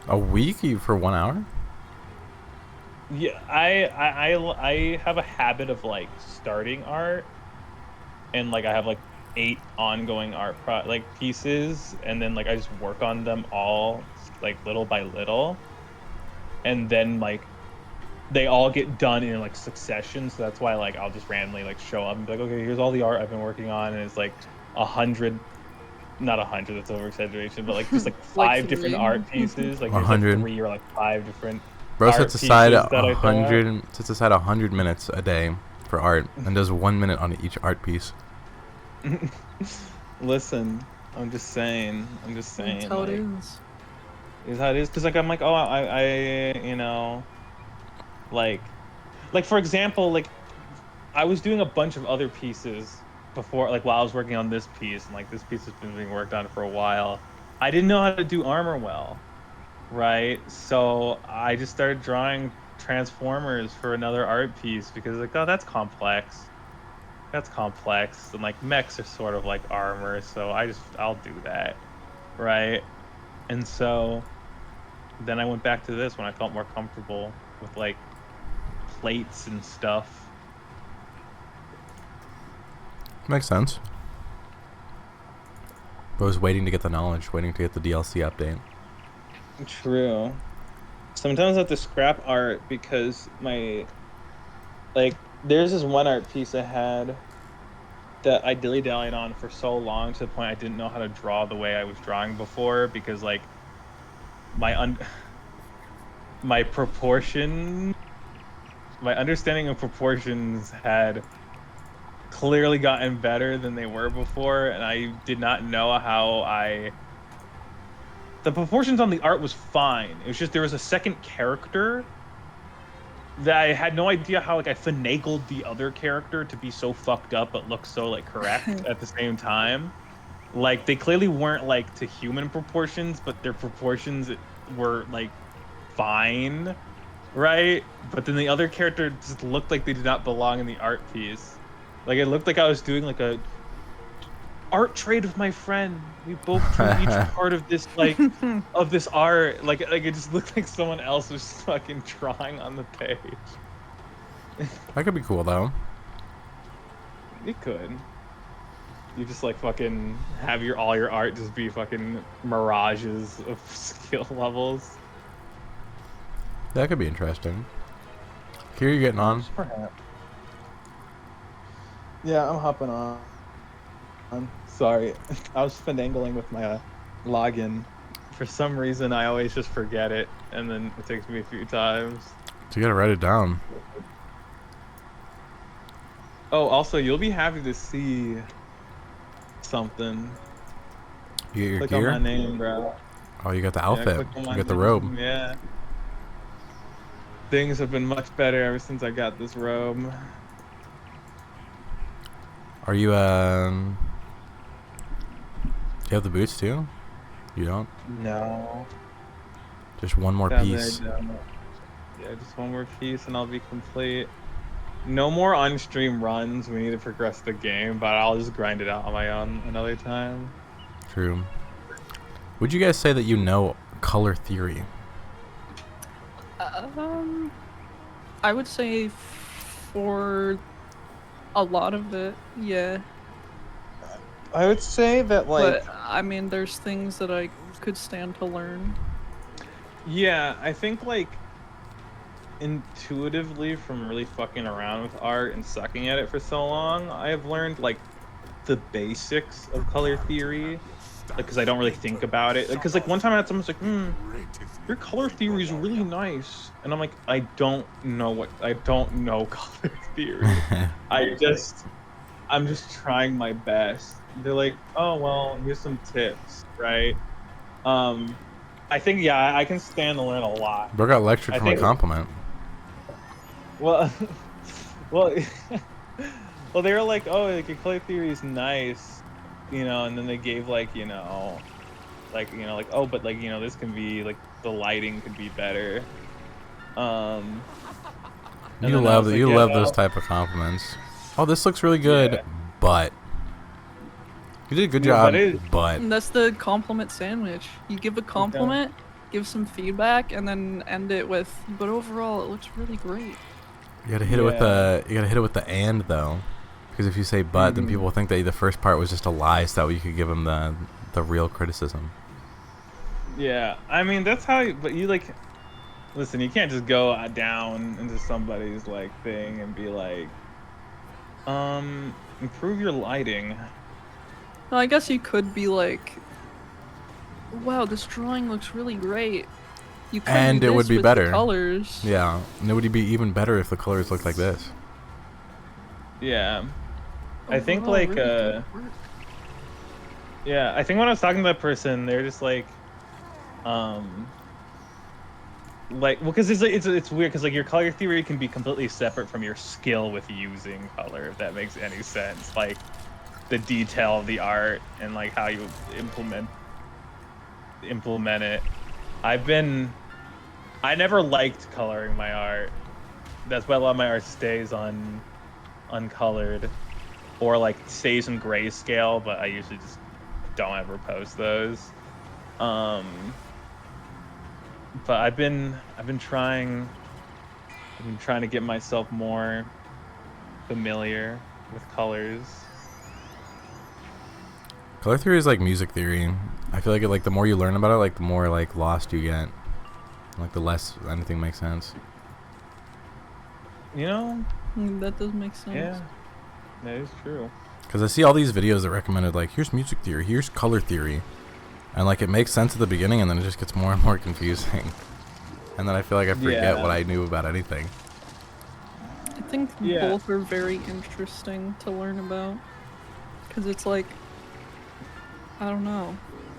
A week for 1 hour? Yeah, I have a habit of like starting art, and like I have like 8 ongoing like pieces, and then like I just work on them all like little by little, and then like they all get done in like succession. So that's why like I'll just randomly like show up and be like, okay, here's all the art I've been working on, and it's like 100, not 100, that's over exaggeration, but like just like Like 5 different three. art pieces. Like here's like 100. 3 or like 5 different Bro sets art aside pieces a that I thought. hundred sets aside 100 minutes a day for art and does 1 minute on each art piece. Listen, I'm just That's saying, how it like, is. is how it is. Cause like I'm like, oh, like, for example, like I was doing a bunch of other pieces before, like while I was working on this piece, and like this piece has been being worked on for a while. I didn't know how to do armor well, right? So I just started drawing transformers for another art piece because like, oh, that's complex. That's complex. And like mechs are sort of like armor, so I'll do that, right? And so then I went back to this when I felt more comfortable with like plates and stuff. Makes sense. But I was waiting to get the knowledge, waiting to get the DLC update. True. Sometimes I have to scrap art because my like there's this one art piece I had that I dilly-dallied on for so long to the point I didn't know how to draw the way I was drawing before because like my un my proportion my understanding of proportions had clearly gotten better than they were before, and I did not know how I the proportions on the art was fine. It was just there was a second character that I had no idea how like I finagled the other character to be so fucked up but look so like correct at the same time. Like they clearly weren't like to human proportions, but their proportions were like fine, right? But then the other character just looked like they did not belong in the art piece. Like it looked like I was doing like a art trade with my friend. We both drew each part of this like of this art. Like it just looked like someone else was fucking drawing on the page. That could be cool though. It could. You just like fucking have your all your art just be fucking mirages of skill levels. That could be interesting. Here you're getting on. Just perhaps. Yeah, I'm hopping on. I'm sorry. I was finagling with my login. For some reason, I always just forget it, and then it takes me a few times. So you gotta write it down. Oh, also, you'll be happy to see something. You get your Click on my gear. name, bro. Oh, you got the Yeah, outfit. click on You my got the robe. name. Yeah. Things have been much better ever since I got this robe. Are you you have the boots too? You don't? No. Just one more Sadly, I piece. don't. Yeah, just one more piece and I'll be complete. No more on-stream runs. We need to progress the game, but I'll just grind it out on my own another time. True. Would you guys say that you know color theory? Um, I would say for a lot of it, yeah. I would say that, like, But I mean, there's things that I could stand to learn. yeah, I think, like, intuitively from really fucking around with art and sucking at it for so long, I have learned, like, the basics of color theory. Like, because I don't really think about it. Because, like, one time I had someone's like, your color theory is really nice. And I'm like, I don't know color theory. I'm just trying my best. They're like, oh, well, here's some tips, right? Um, I think, yeah, I can stand to learn a lot. Bro got lectured I from a think, compliment. well, well, well, they were like, oh, like your color theory is nice, and then they gave like, oh, but like, this can be like the lighting could be better. And You then I love was like, you yeah, love those well, type of compliments. Oh, this looks really good, yeah, but You did a good Yeah, job, but it- but And that's the compliment sandwich. You give a compliment, give some feedback, and then end it with, but overall, it looks really great. you gotta hit it with the and though, because if you say but, then people will think that the first part was just a lie, so that way you could give them the real criticism. Yeah, I mean that's how. But you like, listen, you can't just go down into somebody's like thing and be like, improve your lighting. No, I guess you could be like, wow, this drawing looks really great. You could And do it would this be with better. the colors. Yeah, and it would be even better if the colors looked like this. Yeah, I think Overall, like really good work. yeah, I think when I was talking to that person, they're just like well, because it's weird because like your color theory can be completely separate from your skill with using color, if that makes any sense. Like the detail of the art and like how you implement it. I never liked coloring my art. That's why a lot of my art stays uncolored or like stays in grayscale, but I usually just don't ever post those. But I've been trying to get myself more familiar with colors. Color theory is like music theory. I feel like the more you learn about it, like the more like lost you get. Like the less anything makes sense. You know? That does make sense. Yeah, that is true. Because I see all these videos that recommended like, here's music theory, here's color theory. And like it makes sense at the beginning and then it just gets more and more confusing. And then I feel like I forget what I knew about anything. I think both are very interesting to learn about. Because it's like, I don't know,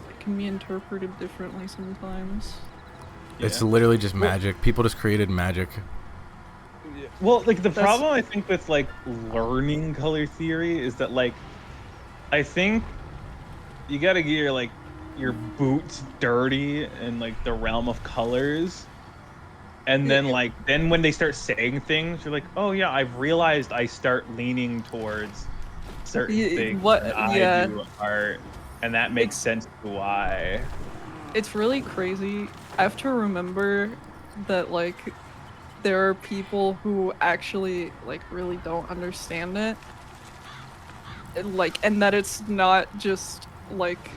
it can be interpreted differently sometimes. It's literally just magic. People just created magic. Well, like the problem I think with like learning color theory is that like I think you gotta get your boots dirty in like the realm of colors, and then then when they start saying things, you're like, oh yeah, I've realized I start leaning towards certain things. I do art, and that makes sense to why. It's really crazy. I have to remember that like there are people who actually like really don't understand it. And that it's not just like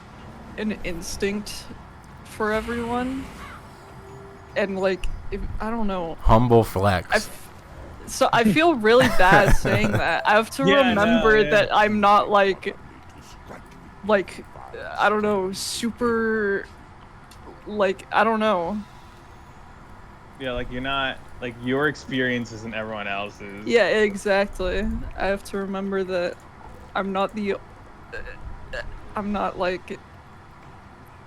an instinct for everyone. And like I don't know. Humble flex. So I feel really bad saying that. I have to remember that I'm not like I don't know, super like I don't know. Yeah, like you're not like your experience isn't everyone else's. Yeah, exactly. I have to remember that I'm not like,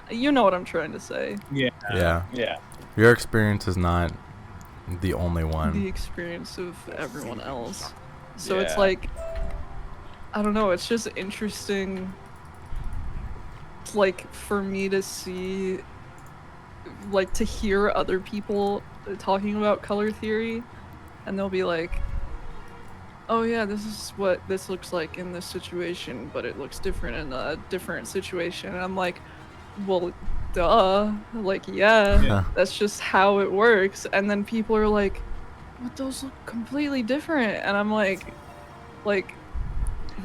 you know what I'm trying to say. Yeah. Your experience is not the only one. The experience of everyone else. So it's like, I don't know, it's just interesting, like, for me to see, like, to hear other people talking about color theory, and they'll be like, oh yeah, this is what this looks like in this situation, but it looks different in a different situation. And I'm like, well, duh. Like, yeah, that's just how it works. And then people are like, but those look completely different. And I'm like,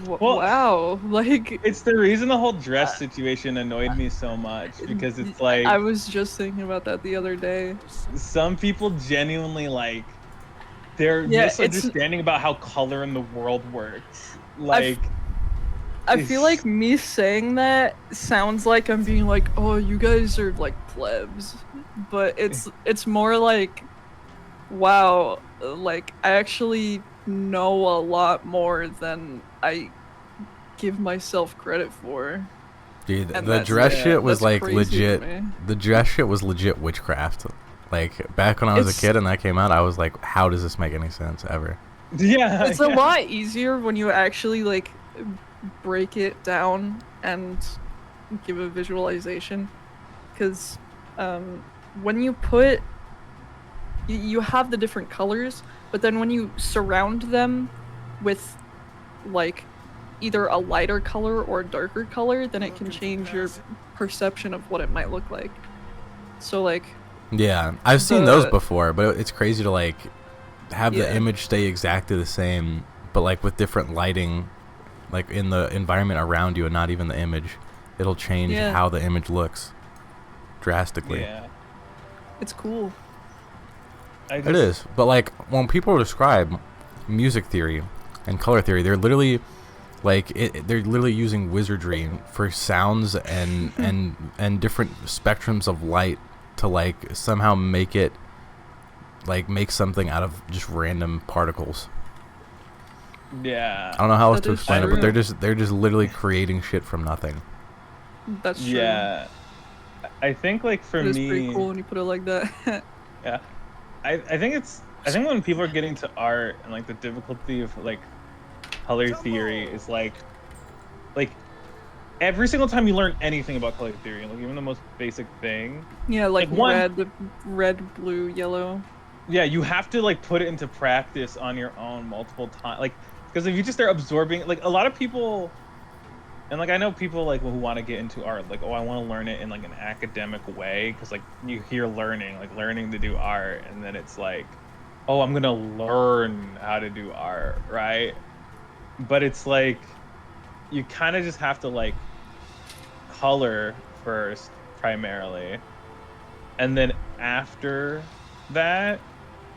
wow. Like, it's the reason the whole dress situation annoyed me so much, because it's like, I was just thinking about that the other day. Some people genuinely like, they're misunderstanding about how color in the world works. Like, I feel like me saying that sounds like I'm being like, oh, you guys are like plebs, but it's more like, wow, like I actually know a lot more than I give myself credit for. Dude, the dress shit was like legit. The dress shit was legit witchcraft. Like, back when I was a kid and that came out, I was like, how does this make any sense ever? Yeah. It's a lot easier when you actually, like, break it down and give a visualization. Because when you put... You have the different colors, but then when you surround them with, like, either a lighter color or a darker color, then it can change your perception of what it might look like. So like, yeah, I've seen those before, but it's crazy to like have the Yeah. image stay exactly the same, but like with different lighting, like in the environment around you and not even the image, it'll change Yeah. how the image looks drastically. Yeah. it's cool. It It is, but like when people describe music theory and color theory, they're literally like they're literally using wizardry for sounds and and different spectrums of light to like somehow make it like make something out of just random particles. Yeah. I don't know how else That to is explain it, but true. they're just literally creating shit from nothing. That's true. Yeah. I think like for It is me, pretty cool when you put it like that. yeah. I think when people are getting to art and like the difficulty of like color theory is like every single time you learn anything about color theory, like even the most basic thing, Yeah, like Like, red, blue, yellow. yeah, you have to like put it into practice on your own multiple times, like because if you just start absorbing, like a lot of people, and like I know people like who want to get into art, like, oh, I want to learn it in like an academic way, because like you hear learning to do art, and then it's like, oh, I'm gonna learn how to do art, right? But it's like you kind of just have to like color first primarily, and then after that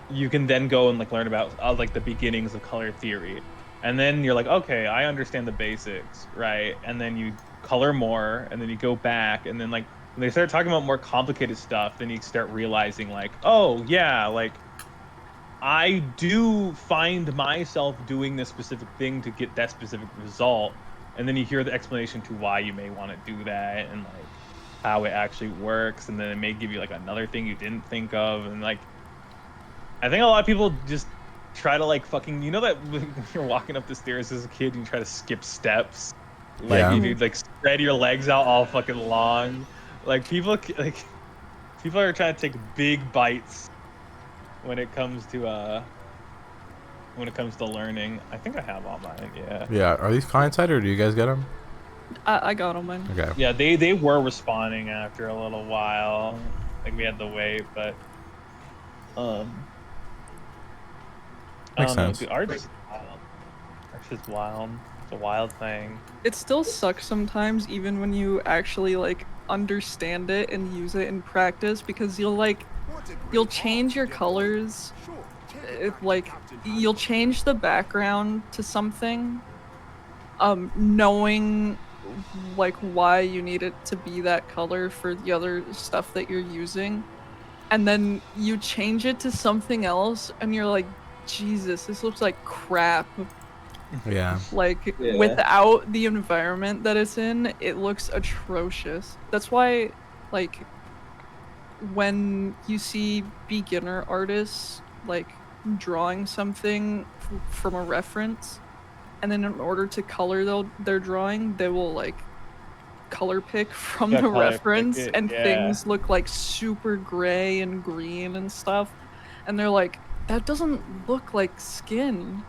you can then go and like learn about like the beginnings of color theory, and then you're like, okay, I understand the basics, right? And then you color more, and then you go back, and then like when they start talking about more complicated stuff, then you start realizing like, oh yeah, like I do find myself doing this specific thing to get that specific result, and then you hear the explanation to why you may want to do that, and like how it actually works, and then it may give you like another thing you didn't think of, and like I think a lot of people just try to like fucking, you know, that when you're walking up the stairs as a kid, you try to skip steps, like Yeah. if you like spread your legs out all fucking long, like people are trying to take big bites when it comes to learning. I think I have all mine. Yeah. Yeah, are these client-side or do you guys get them? I got them, man. Okay. Yeah, they were responding after a little while. Like we had to wait, but I Makes don't know. sense. Dude, art is wild. Art is wild. It's a wild thing. It still sucks sometimes, even when you actually like understand it and use it in practice, because you'll change your colors, like you'll change the background to something, knowing like why you need it to be that color for the other stuff that you're using, and then you change it to something else, and you're like, Jesus, this looks like crap. Yeah. Like, Yeah. without the environment that it's in, it looks atrocious. That's why, like, when you see beginner artists, like, drawing something from a reference, and then in order to color their drawing, they will, like, color pick from Yeah, the color pick reference, it, and yeah. things look, like, super gray and green and stuff. And they're like, that doesn't look like skin.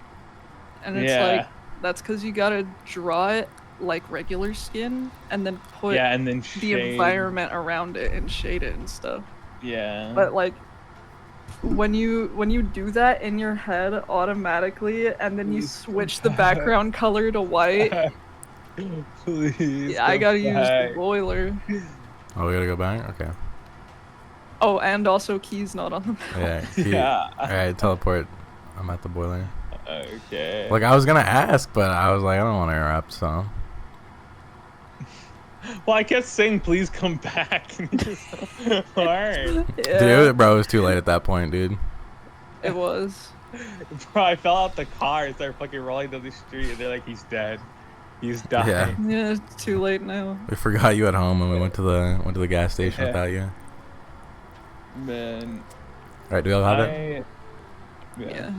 And it's Yeah. like, that's because you gotta draw it like regular skin, and then put Yeah, and then the shade. environment around it and shade it and stuff. Yeah. But like, when you do that in your head automatically, and then you Please switch come the background color to white, Please. I come gotta use the back. boiler. Oh, we gotta go back? Okay. Oh, and also Key's not on the map. Yeah. Yeah. Alright, teleport. I'm at the boiler. Okay. Like, I was gonna ask, but I was like, I don't want to interrupt, so. Well, I kept saying, please come back. Alright. Yeah, Dude, bro, it was too late at that point, dude. it was. Bro, I fell out the car and started fucking rolling down the street, and they're like, he's dead. He's dying. Yeah, it's too late now. We forgot you at home and we went to the gas station Yeah. without you. Man. Alright, do we all have it? Yeah.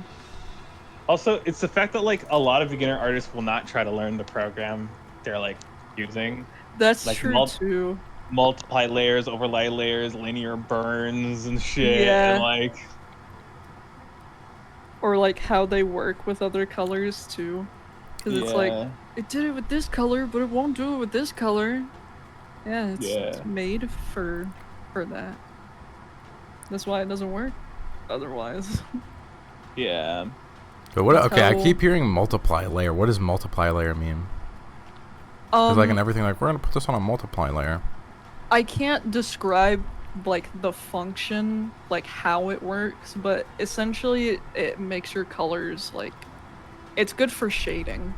Also, it's the fact that like a lot of beginner artists will not try to learn the program they're like using. That's Like, true too. Multiply layers, overlay layers, linear burns and shit. Yeah. And like, Or like how they work with other colors too. Because it's like, it did it with this color, but it won't do it with this color. Yeah, it's made for that. That's why it doesn't work otherwise. Yeah. But what? Okay, I keep hearing multiply layer. What does multiply layer mean? Because like in everything, like we're gonna put this on a multiply layer. I can't describe like the function, like how it works, but essentially it makes your colors like, it's good for shading.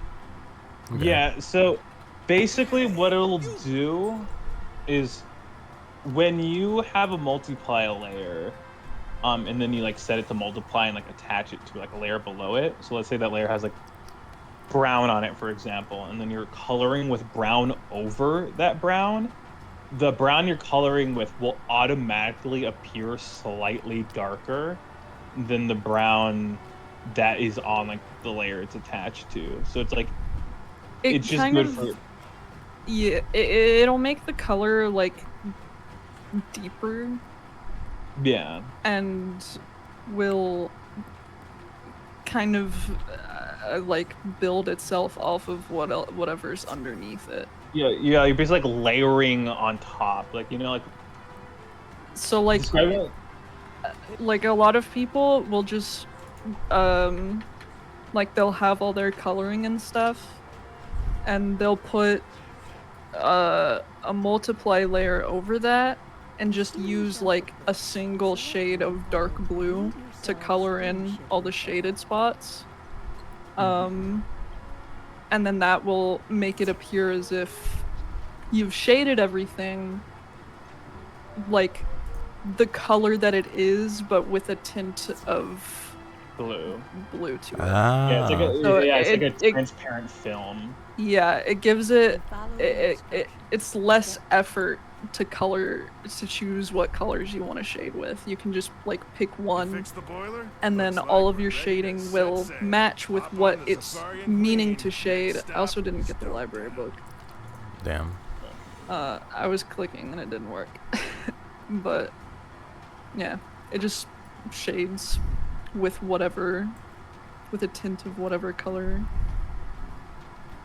Okay. Yeah. So basically, what it'll do is when you have a multiply layer, and then you like set it to multiply and like attach it to like a layer below it. So let's say that layer has like brown on it, for example, and then you're coloring with brown over that brown. The brown you're coloring with will automatically appear slightly darker than the brown that is on like the layer it's attached to. So it's like it's just good for. Yeah, it'll make the color like deeper. Yeah. And will kind of like build itself off of whatever's underneath it. Yeah, you're basically like layering on top, like like. So like a lot of people will just like they'll have all their coloring and stuff, and they'll put a multiply layer over that and just use like a single shade of dark blue to color in all the shaded spots. And then that will make it appear as if you've shaded everything like the color that it is, but with a tint of blue to it. Yeah, it's like a transparent film. Yeah, it gives it's less effort to choose what colors you want to shade with. You can just like pick one, and then all of your shading will match with what it's meaning to shade. I also didn't get the library book. Damn. I was clicking and it didn't work. But yeah, it just shades with a tint of whatever color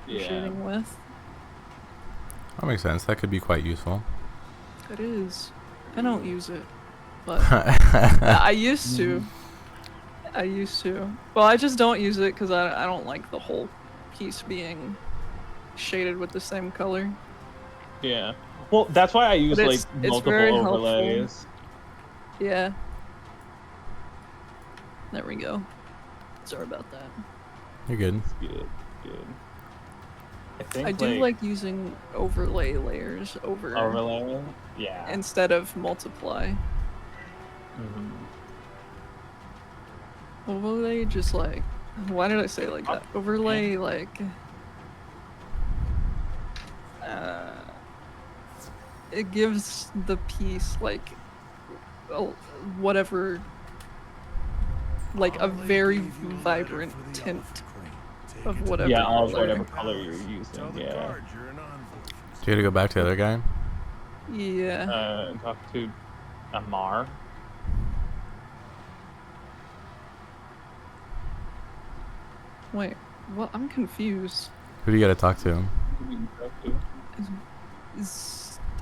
you're shading with. That makes sense. That could be quite useful. It is. I don't use it, but I used to. Well, I just don't use it because I don't like the whole piece being shaded with the same color. Yeah. Well, that's why I use like multiple overlays. Helpful. Yeah. There we go. Sorry about that. You're good. Good. I do like using overlay layers over. Overlay? Yeah. Instead of multiply. Overlay just like. Why did I say it like that? Overlay like. It gives the piece like. Whatever. Like a very vibrant tint of whatever. Yeah, of whatever color you're using. Yeah. Do you have to go back to the other guy? Yeah. Talk to Amar. Wait, what? I'm confused. Who do you gotta talk to?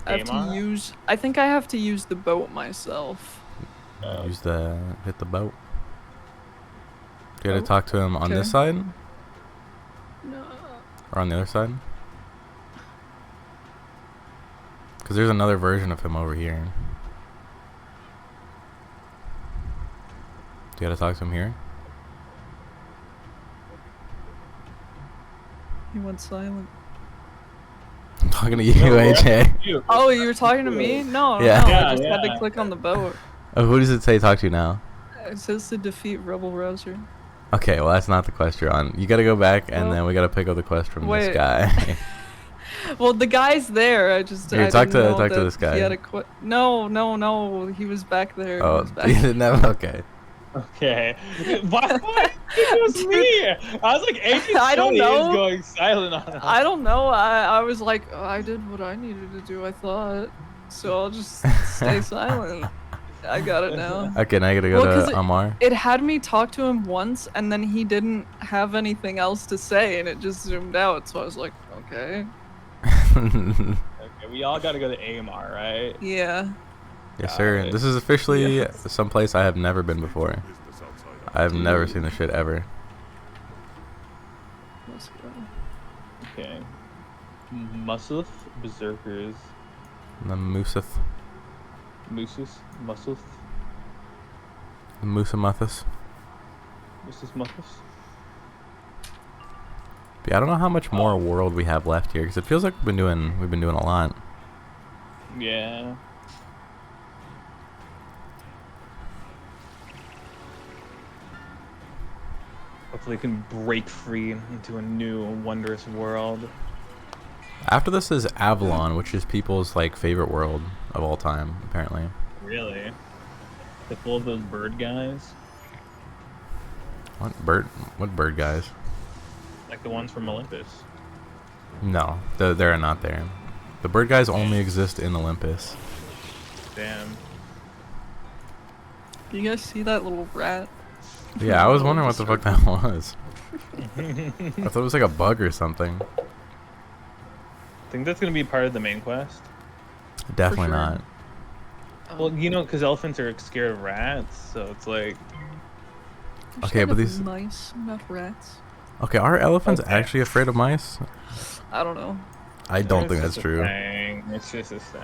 I think I have to use the boat myself. Hit the boat. Do you gotta talk to him on this side? No. Or on the other side? Because there's another version of him over here. Do you gotta talk to him here? He went silent. I'm talking to you, AJ. Oh, you were talking to me? No, yeah. No, I just had to click on the boat. Oh, who does it say talk to now? It says to defeat Rebel Rouser. Okay, well that's not the quest you're on. You gotta go back and then we gotta pick up the quest from this guy. Well, the guy's there. I just talk to this guy. He had no. He was back there. Oh, he didn't have. Okay. Okay. Why? It was me. I was like, AJ I don't know. Is going silent on us. I don't know. I was like, I did what I needed to do. I thought, so I'll just stay silent. I got it now. Okay, now I gotta go Well, 'cause to Amar. It had me talk to him once, and then he didn't have anything else to say, and it just zoomed out. So I was like, okay. Okay, we all gotta go to AMR, right? Yeah. Yes, sir. it. This is officially Yes. someplace I have never been before. I've never seen this shit ever. Let's go. Okay. Muscles, Berserkers, The Mooseth. Mooses, Muscles, The Moosamuthus. Mooses, Muscles. Yeah, I don't know how much more world we have left here, because it feels like we've been doing a lot. Yeah. Hopefully we can break free into a new wondrous world. After this is Avalon, which is people's like favorite world of all time, apparently. Really? They're full of those bird guys? What bird? What bird guys? Like the ones from Olympus. No, they're not there. The bird guys only exist in Olympus. Damn. Do you guys see that little rat? Yeah, I was wondering what the fuck that was. I thought it was like a bug or something. Think that's gonna be part of the main quest? Definitely sure. not. Well, you know, because elephants are scared of rats, so it's like... Just Okay, kind but of these- mice, not rats. Okay, are elephants Okay. actually afraid of mice? I don't know. I don't It's think that's just a true. thing. It's just a thing.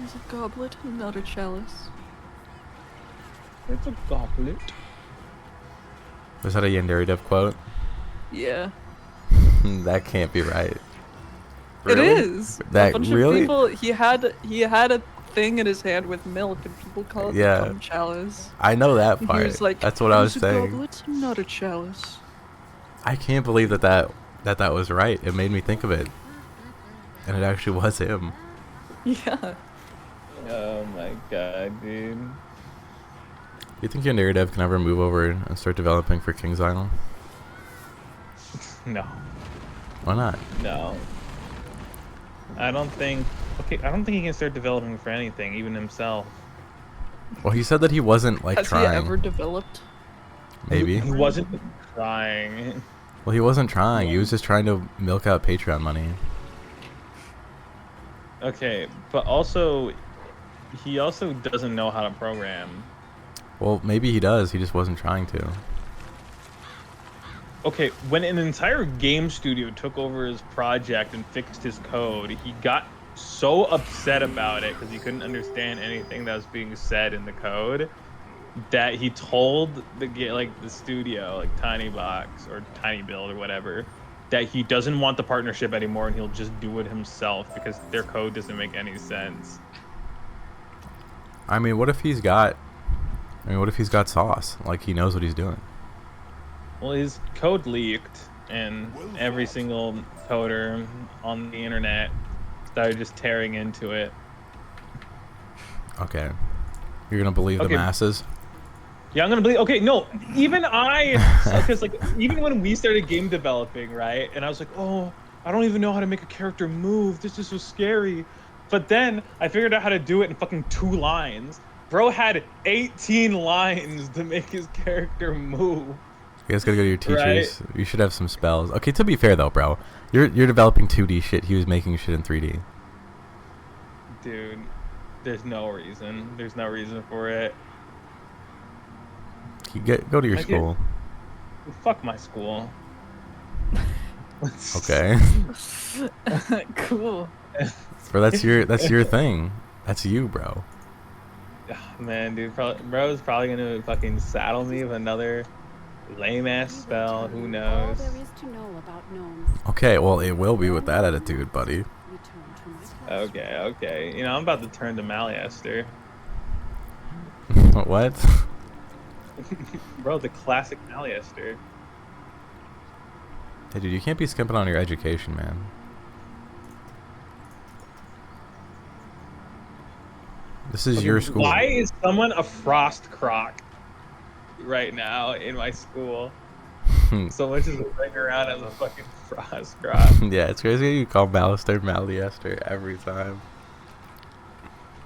It's a goblet, not a chalice. It's a goblet. Was that a Yandere Dev quote? Yeah. That can't be right. It is. That a bunch really? of people. He had a thing in his hand with milk, and people call it Yeah. the cum chalice. I know that And part. he was like, That's what I was "It's a saying. goblet, not a chalice." I can't believe that was right. It made me think of it, and it actually was him. Yeah. Oh my god, dude. Do you think Yandere Dev can ever move over and start developing for King's Island? No. Why not? No. I don't think... Okay, I don't think he can start developing for anything, even himself. Well, he said that he wasn't like Has trying. he ever developed? Maybe. He wasn't trying. Well, he wasn't trying. He was just trying to milk out Patreon money. Okay, but also... He also doesn't know how to program. Well, maybe he does. He just wasn't trying to. Okay, when an entire game studio took over his project and fixed his code, he got so upset about it because he couldn't understand anything that was being said in the code that he told the studio, like Tiny Box or Tiny Build or whatever, that he doesn't want the partnership anymore and he'll just do it himself because their code doesn't make any sense. I mean, what if he's got sauce? Like, he knows what he's doing. Well, his code leaked, and every single coder on the internet started just tearing into it. Okay. You're gonna believe the Okay. masses? Yeah, I'm gonna believe. Okay, no, even because like even when we started game developing, right? And I was like, oh, I don't even know how to make a character move. This is so scary. But then I figured out how to do it in fucking 2 lines. Bro had 18 lines to make his character move. You guys gotta go to your teachers. You should have some spells. Okay, to be fair though, bro, you're developing 2D shit. He was making shit in 3D. Dude, there's no reason. There's no reason for it. Go to your I school. Fuck my school. Okay. Cool. Bro, that's your thing. That's you, bro. Man, dude, bro's probably gonna fucking saddle me with another lame ass spell. Who knows? All there is to know about gnomes. Okay, well, it will be with that attitude, buddy. Return to my classroom. Okay. You know, I'm about to turn to Maliester. What? Bro, the classic Maliester. Hey, dude, you can't be skimping on your education, man. This is your school. Why is someone a frost croc right now in my school? Someone just running around as a fucking frost croc. Yeah, it's crazy how you call Malister Maliester every time.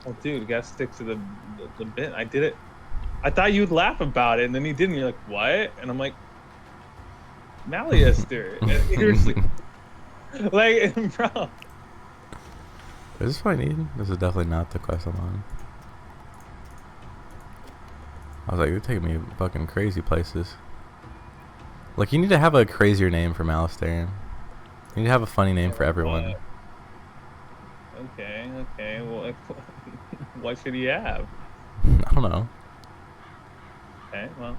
Well, dude, gotta stick to the bit. I did it. I thought you'd laugh about it, and then you didn't. You're like, what? And I'm like, Maliester. Seriously. Like, bro. Is this what I need? This is definitely not the quest I'm on. I was like, they're taking me fucking crazy places. Like, you need to have a crazier name for Malister. You need to have a funny name for everyone. Okay. Well, what should he have? I don't know. Okay, well,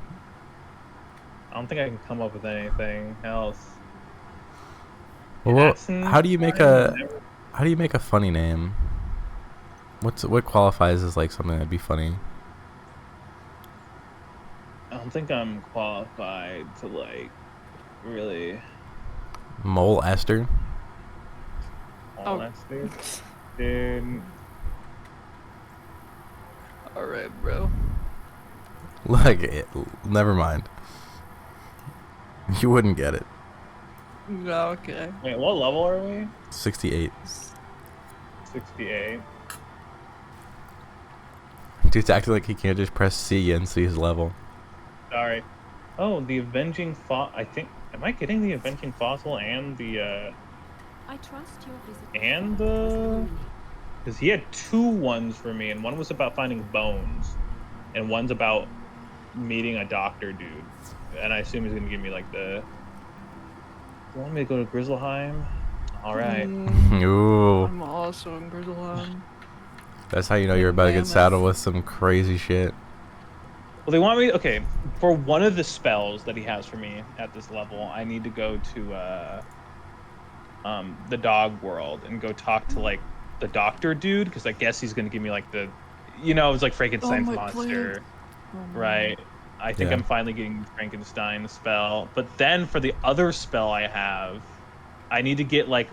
I don't think I can come up with anything else. Well, Essence, how do you make a funny name? What qualifies as like something that'd be funny? I don't think I'm qualified to like really. Mole Esther? Oh, that's dude. All right, bro. Never mind. You wouldn't get it. No, okay. Wait, what level are we? 68. 68. Dude's acting like he can't just press C and see his level. Sorry. Oh, the Avenging I think. Am I getting the Avenging Fossil and the I trust your visit. and was the? illuminated. Because he had 2 ones for me, and one was about finding bones, and one's about meeting a doctor dude. And I assume he's gonna give me like the. You want me to go to Grizzleheim? All right. Ooh. I'm also in Grizzleheim. That's how you know you're about to get saddled with some crazy shit. Well, they want me. Okay, for one of the spells that he has for me at this level, I need to go to the dog world and go talk to like the doctor dude, because I guess he's gonna give me like the, it's like Frankenstein's monster, right? I think I'm finally getting Frankenstein spell, but then for the other spell I have, I need to get like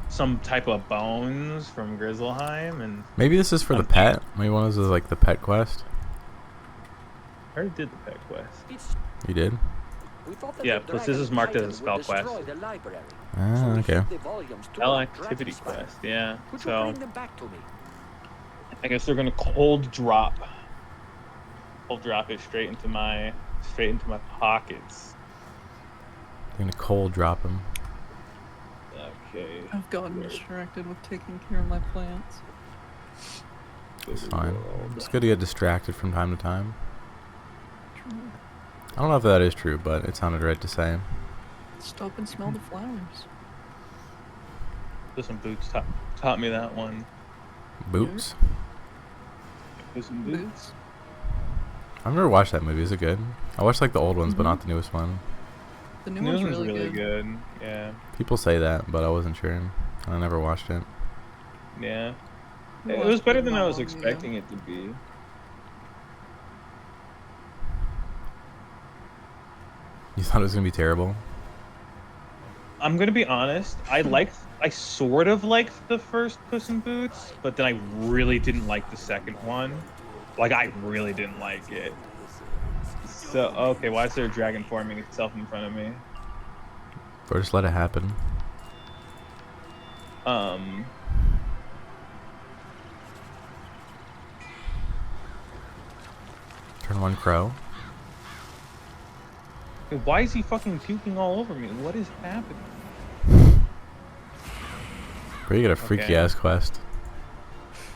some type of bones from Grizzleheim, and maybe this is for the pet. Maybe one of those is like the pet quest. I already did the pet quest. You did? Yeah, plus this is marked as a spell quest. Ah, okay. Spell activity quest, yeah. So I guess they're gonna cold drop it straight into my pockets. They're gonna cold drop him. Okay. I've gotten distracted with taking care of my plants. It's fine. It's good to get distracted from time to time. I don't know if that is true, but it sounded right to say. Stop and smell the flowers. Puss in Boots taught me that one. Boots? Puss in Boots. I've never watched that movie. Is it good? I watched like the old ones, but not the newest one. The new one's really good. Yeah. People say that, but I wasn't sure. And I never watched it. Yeah. It was better than I was expecting it to be. You thought it was gonna be terrible? I'm gonna be honest. I sort of liked the first Puss in Boots, but then I really didn't like the second one. Like, I really didn't like it. So, okay, why is there a dragon forming itself in front of me? Or just let it happen. Turn one crow. Why is he fucking puking all over me? What is happening? Bro, you got a freaky ass quest.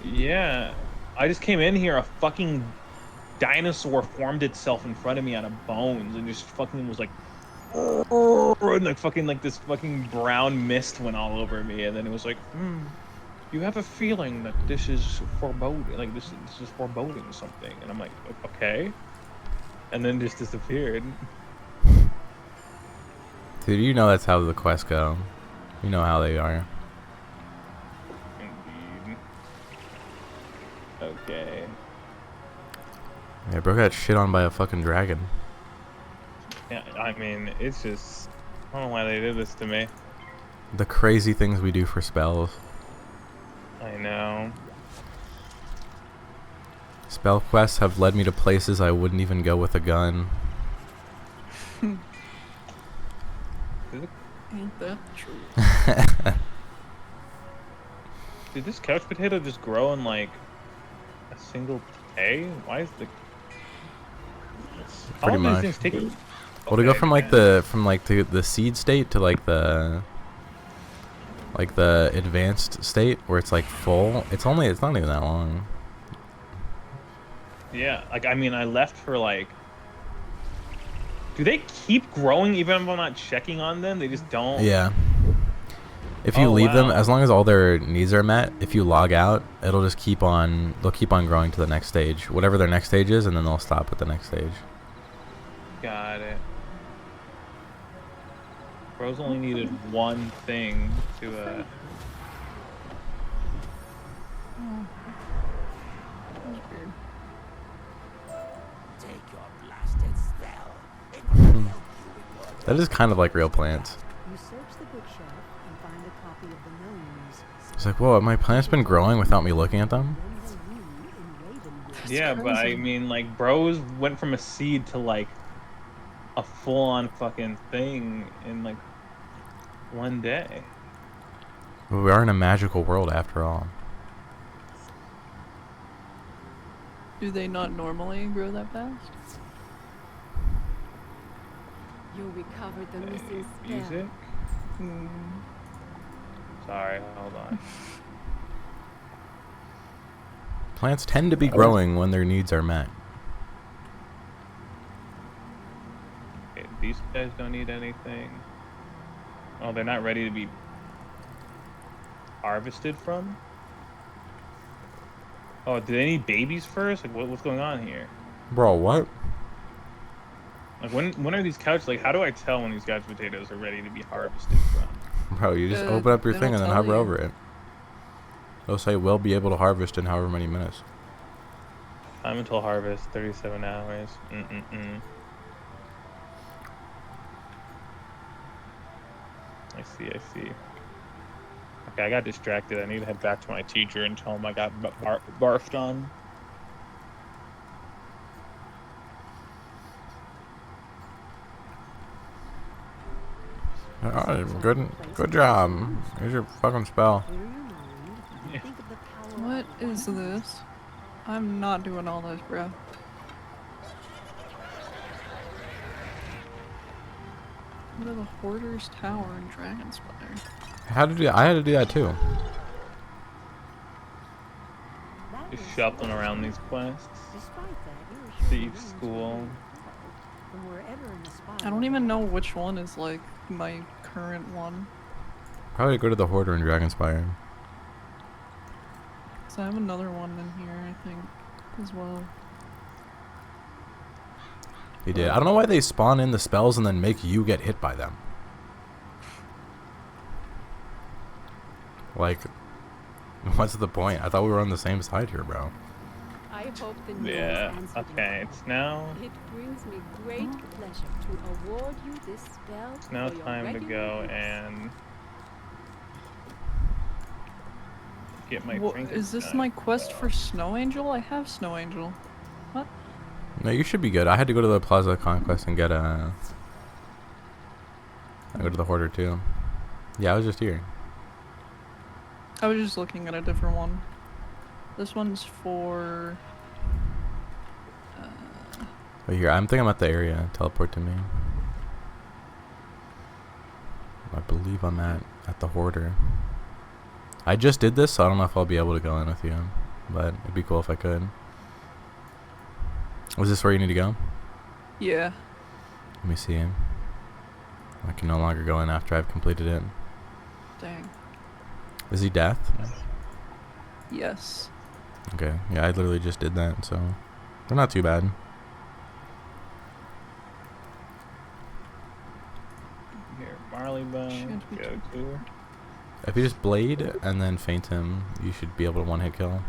Yeah. I just came in here, a fucking dinosaur formed itself in front of me out of bones and just fucking was like, and like fucking like this fucking brown mist went all over me, and then it was like, you have a feeling that this is foreboding, like this is foreboding something, and I'm like, okay, and then just disappeared. Dude, you know that's how the quests go. You know how they are. Indeed. Okay. Yeah, bro got shit on by a fucking dragon. Yeah, I mean, it's just, I don't know why they did this to me. The crazy things we do for spells. I know. Spell quests have led me to places I wouldn't even go with a gun. Ain't that true? Did this couch potato just grow and like a single day? Why is the how Pretty long do these much. things take? Well, to go from like man. the seed state to like the advanced state where it's like full, it's not even that long. Yeah, like I mean, I left for like. Do they keep growing even if I'm not checking on them? They just don't. Yeah. If you Oh leave them, wow. as long as all their needs are met, if you log out, it'll just keep on. They'll keep on growing to the next stage, whatever their next stage is, and then they'll stop at the next stage. Got it. Bros only needed one thing to Oh, that was weird. That is kind of like real plants. You search the bookshelf and find a copy of the gnomes. It's like, whoa, have my plants been growing without me looking at them? Yeah, but I crazy. mean, like, bros went from a seed to like a full-on fucking thing in like one day. Well, we are in a magical world after all. Do they not normally grow that fast? You recovered the missing spell. Music? Hmm. Sorry, hold on. Plants tend to be growing when their needs are met. Okay, these guys don't need anything. Oh, they're not ready to be harvested from? Oh, do they need babies first? Like, what's going on here? Bro, what? Like, when are these couches? Like, how do I tell when these couch potatoes are ready to be harvested from? Bro, you just open up your It'll thing and then tell hover you. over it. It'll say, we'll be able to harvest in however many minutes. Time until harvest, 37 hours. I see. Okay, I got distracted. I need to head back to my teacher and tell him I got barfed on. Alright, good job. Here's your fucking spell. Clear your mind and Yeah. think of the power What of is one this? I'm not doing all this, bro. What are the Hoarder's Tower and Dragon Spire? I had to do that too. That Just was shuffling so around true. these quests. Despite that, you were sure Thief the gnomes school. would from wherever in the spire I don't even know which one is like my current one. Probably go to the Hoarder and Dragonspire. So I have another one in here, I think, as well. He did. I don't know why they spawn in the spells and then make you get hit by them. Like, what's the point? I thought we were on the same side here, bro. I hope the news Yeah, answered okay, your it's now call. It brings me great pleasure to award you this spell. it's now for your time to regular go use. and get my trinkets Is this done. my quest for Snow Angel? I have Snow Angel. What? No, you should be good. I had to go to the Plaza Conquest and get a... I go to the Hoarder too. Yeah, I was just here. I was just looking at a different one. This one's for... But here, I'm thinking I'm at the area. Teleport to me. I believe I'm at the Hoarder. I just did this, so I don't know if I'll be able to go in with you. But it'd be cool if I could. Was this where you need to go? Yeah. Let me see him. I can no longer go in after I've completed it. Dang. Is he death? Yes. Okay. Yeah, I literally just did that, so they're not too bad. Here, Marley Bone, Should be go to. If you just blade and then feint him, you should be able to one-hit kill.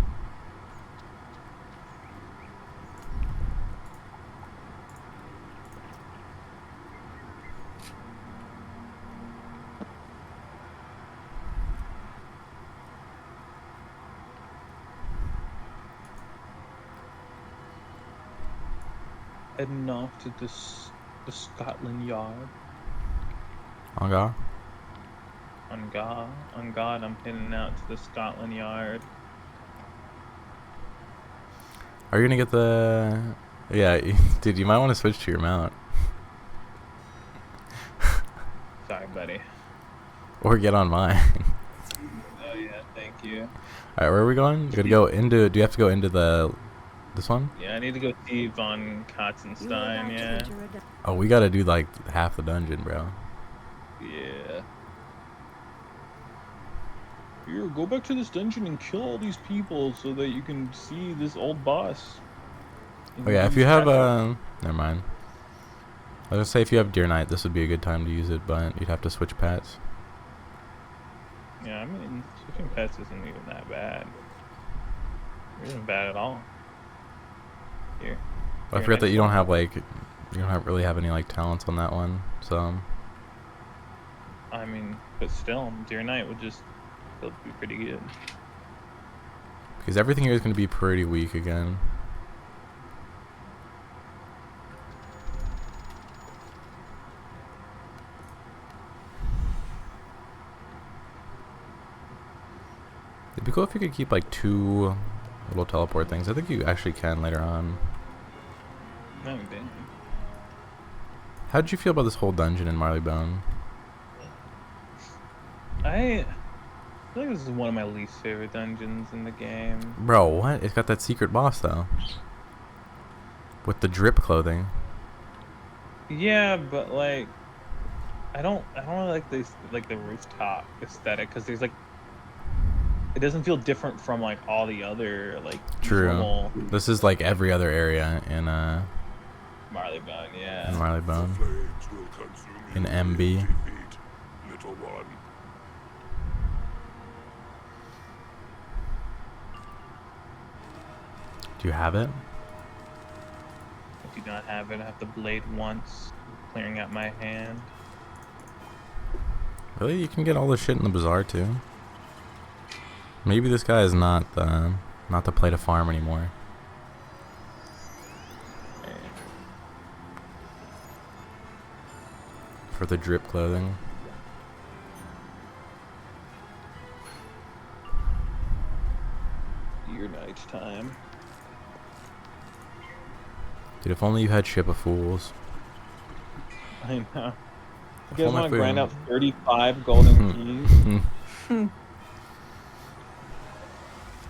Heading off to the Scotland Yard. Anga? On God, I'm heading out to the Scotland Yard. Are you gonna get the? Yeah, dude, you might want to switch to your mount. Sorry, buddy. Or get on mine. Oh yeah, thank you. Alright, where are we going? You gotta go into. Do you have to go into this one? Yeah, I need to go see Von You are Katzenstein. about to Yeah. enter a Oh, we gotta do like half the dungeon, bro. Yeah. Here, go back to this dungeon and kill all these people so that you can see this old boss. Oh yeah, if you have never mind. I was gonna say if you have Deer Knight, this would be a good time to use it, but you'd have to switch pets. Yeah, I mean, switching pets isn't even that bad. It isn't bad at all. Here. I Deer forgot that Knight's you don't fine. have like, you don't have really have any like talents on that one, so. I mean, but still, Deer Knight would just still be pretty good. Because everything here is gonna be pretty weak again. It'd be cool if you could keep like 2 little teleport things. I think you actually can later on. No, damn. How did you feel about this whole dungeon in Marleybone? I feel like this is one of my least favorite dungeons in the game. Bro, what? It's got that secret boss though. With the drip clothing. Yeah, but like, I don't really like this, like the rooftop aesthetic, because there's like, it doesn't feel different from like all the other like True. normal This is like every other area in Marleybone. Yeah. Marleybone. In MB. Little one. Do you have it? I do not have it. I have the blade once, clearing out my hand. Really? You can get all this shit in the bazaar too? Maybe this guy is not the play to farm anymore. For the drip clothing. Your night time. Dude, if only you had Ship of Fools. I know. You If guys only want to we- grind out 35 golden keys?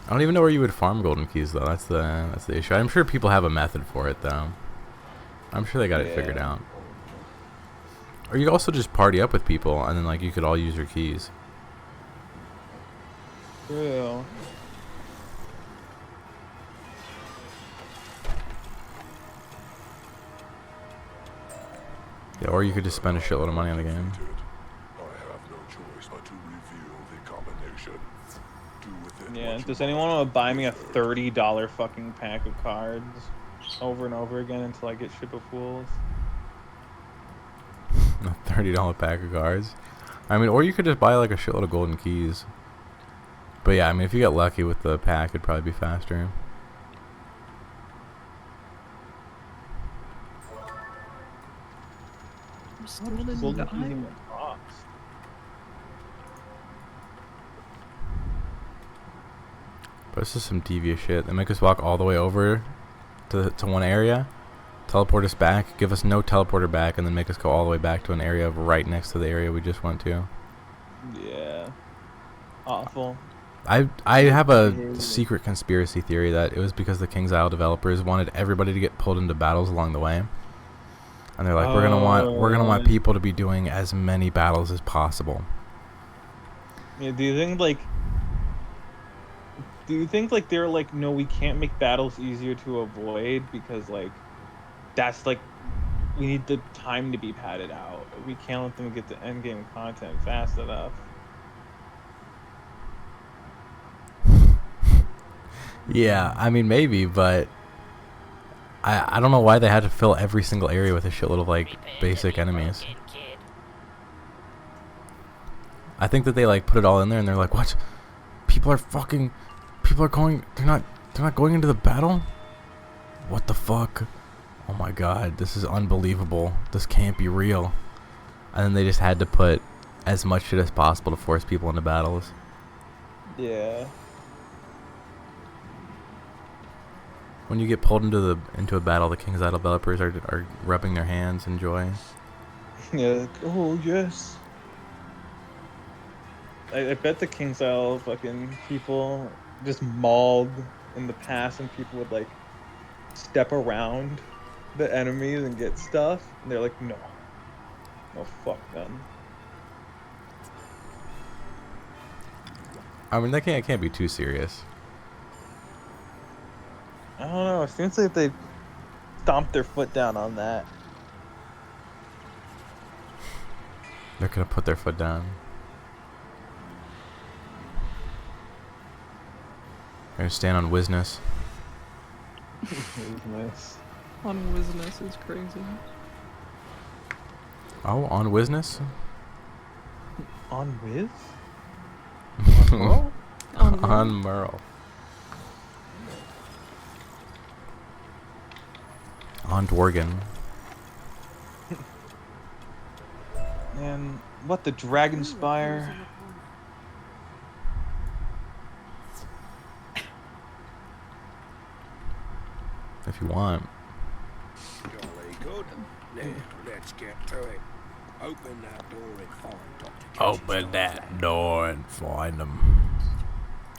I don't even know where you would farm golden keys though. That's the issue. I'm sure people have a method for it though. I'm sure they got it figured Yeah. out. Or you could also just party up with people and then like you could all use your keys. True. Yeah, or you could just spend a shitload of money on the game. I have no choice but to reveal the combination. Do with it Yeah. what you Does anyone want to buy me a $30 fucking pack of cards over and over again until I get Ship of Fools? A $30 pack of cards. I mean, or you could just buy like a shitload of golden keys. But yeah, I mean, if you get lucky with the pack, it'd probably be faster. I'm still in Golden the keys in eye. the box. But this is some devious shit. They make us walk all the way over to one area, teleport us back, give us no teleporter back, and then make us go all the way back to an area right next to the area we just went to. Yeah. Awful. I have a secret conspiracy theory that it was because the King's Isle developers wanted everybody to get pulled into battles along the way. And they're like, we're gonna want people to be doing as many battles as possible. Yeah, do you think like they're like, no, we can't make battles easier to avoid because like that's like we need the time to be padded out. We can't let them get the end game content fast enough. Yeah, I mean maybe, but I don't know why they had to fill every single area with a shitload of like basic enemies. I think that they like put it all in there and they're like, what? People are going, they're not going into the battle? What the fuck? Oh my god, this is unbelievable. This can't be real. And then they just had to put as much shit as possible to force people into battles. Yeah. when you get pulled into a battle, the King's Isle developers are rubbing their hands in joy. Yeah. Like, oh yes. I bet the King's Isle fucking people just mauled in the past, and people would like step around the enemies and get stuff, and they're like, no, fuck them. I mean, that can't be too serious. I don't know. It seems like they stomped their foot down on that. They're gonna put their foot down. They're gonna stand on Wizness. It was nice. On Wizness is crazy. Oh, on Wizness? On Wiz? On Merle? On Merle. On Dworgen. And what, the Dragon Spire? If you want. Jolly good. Now, let's get to it. Open that door and find Dr. Open that door and find them.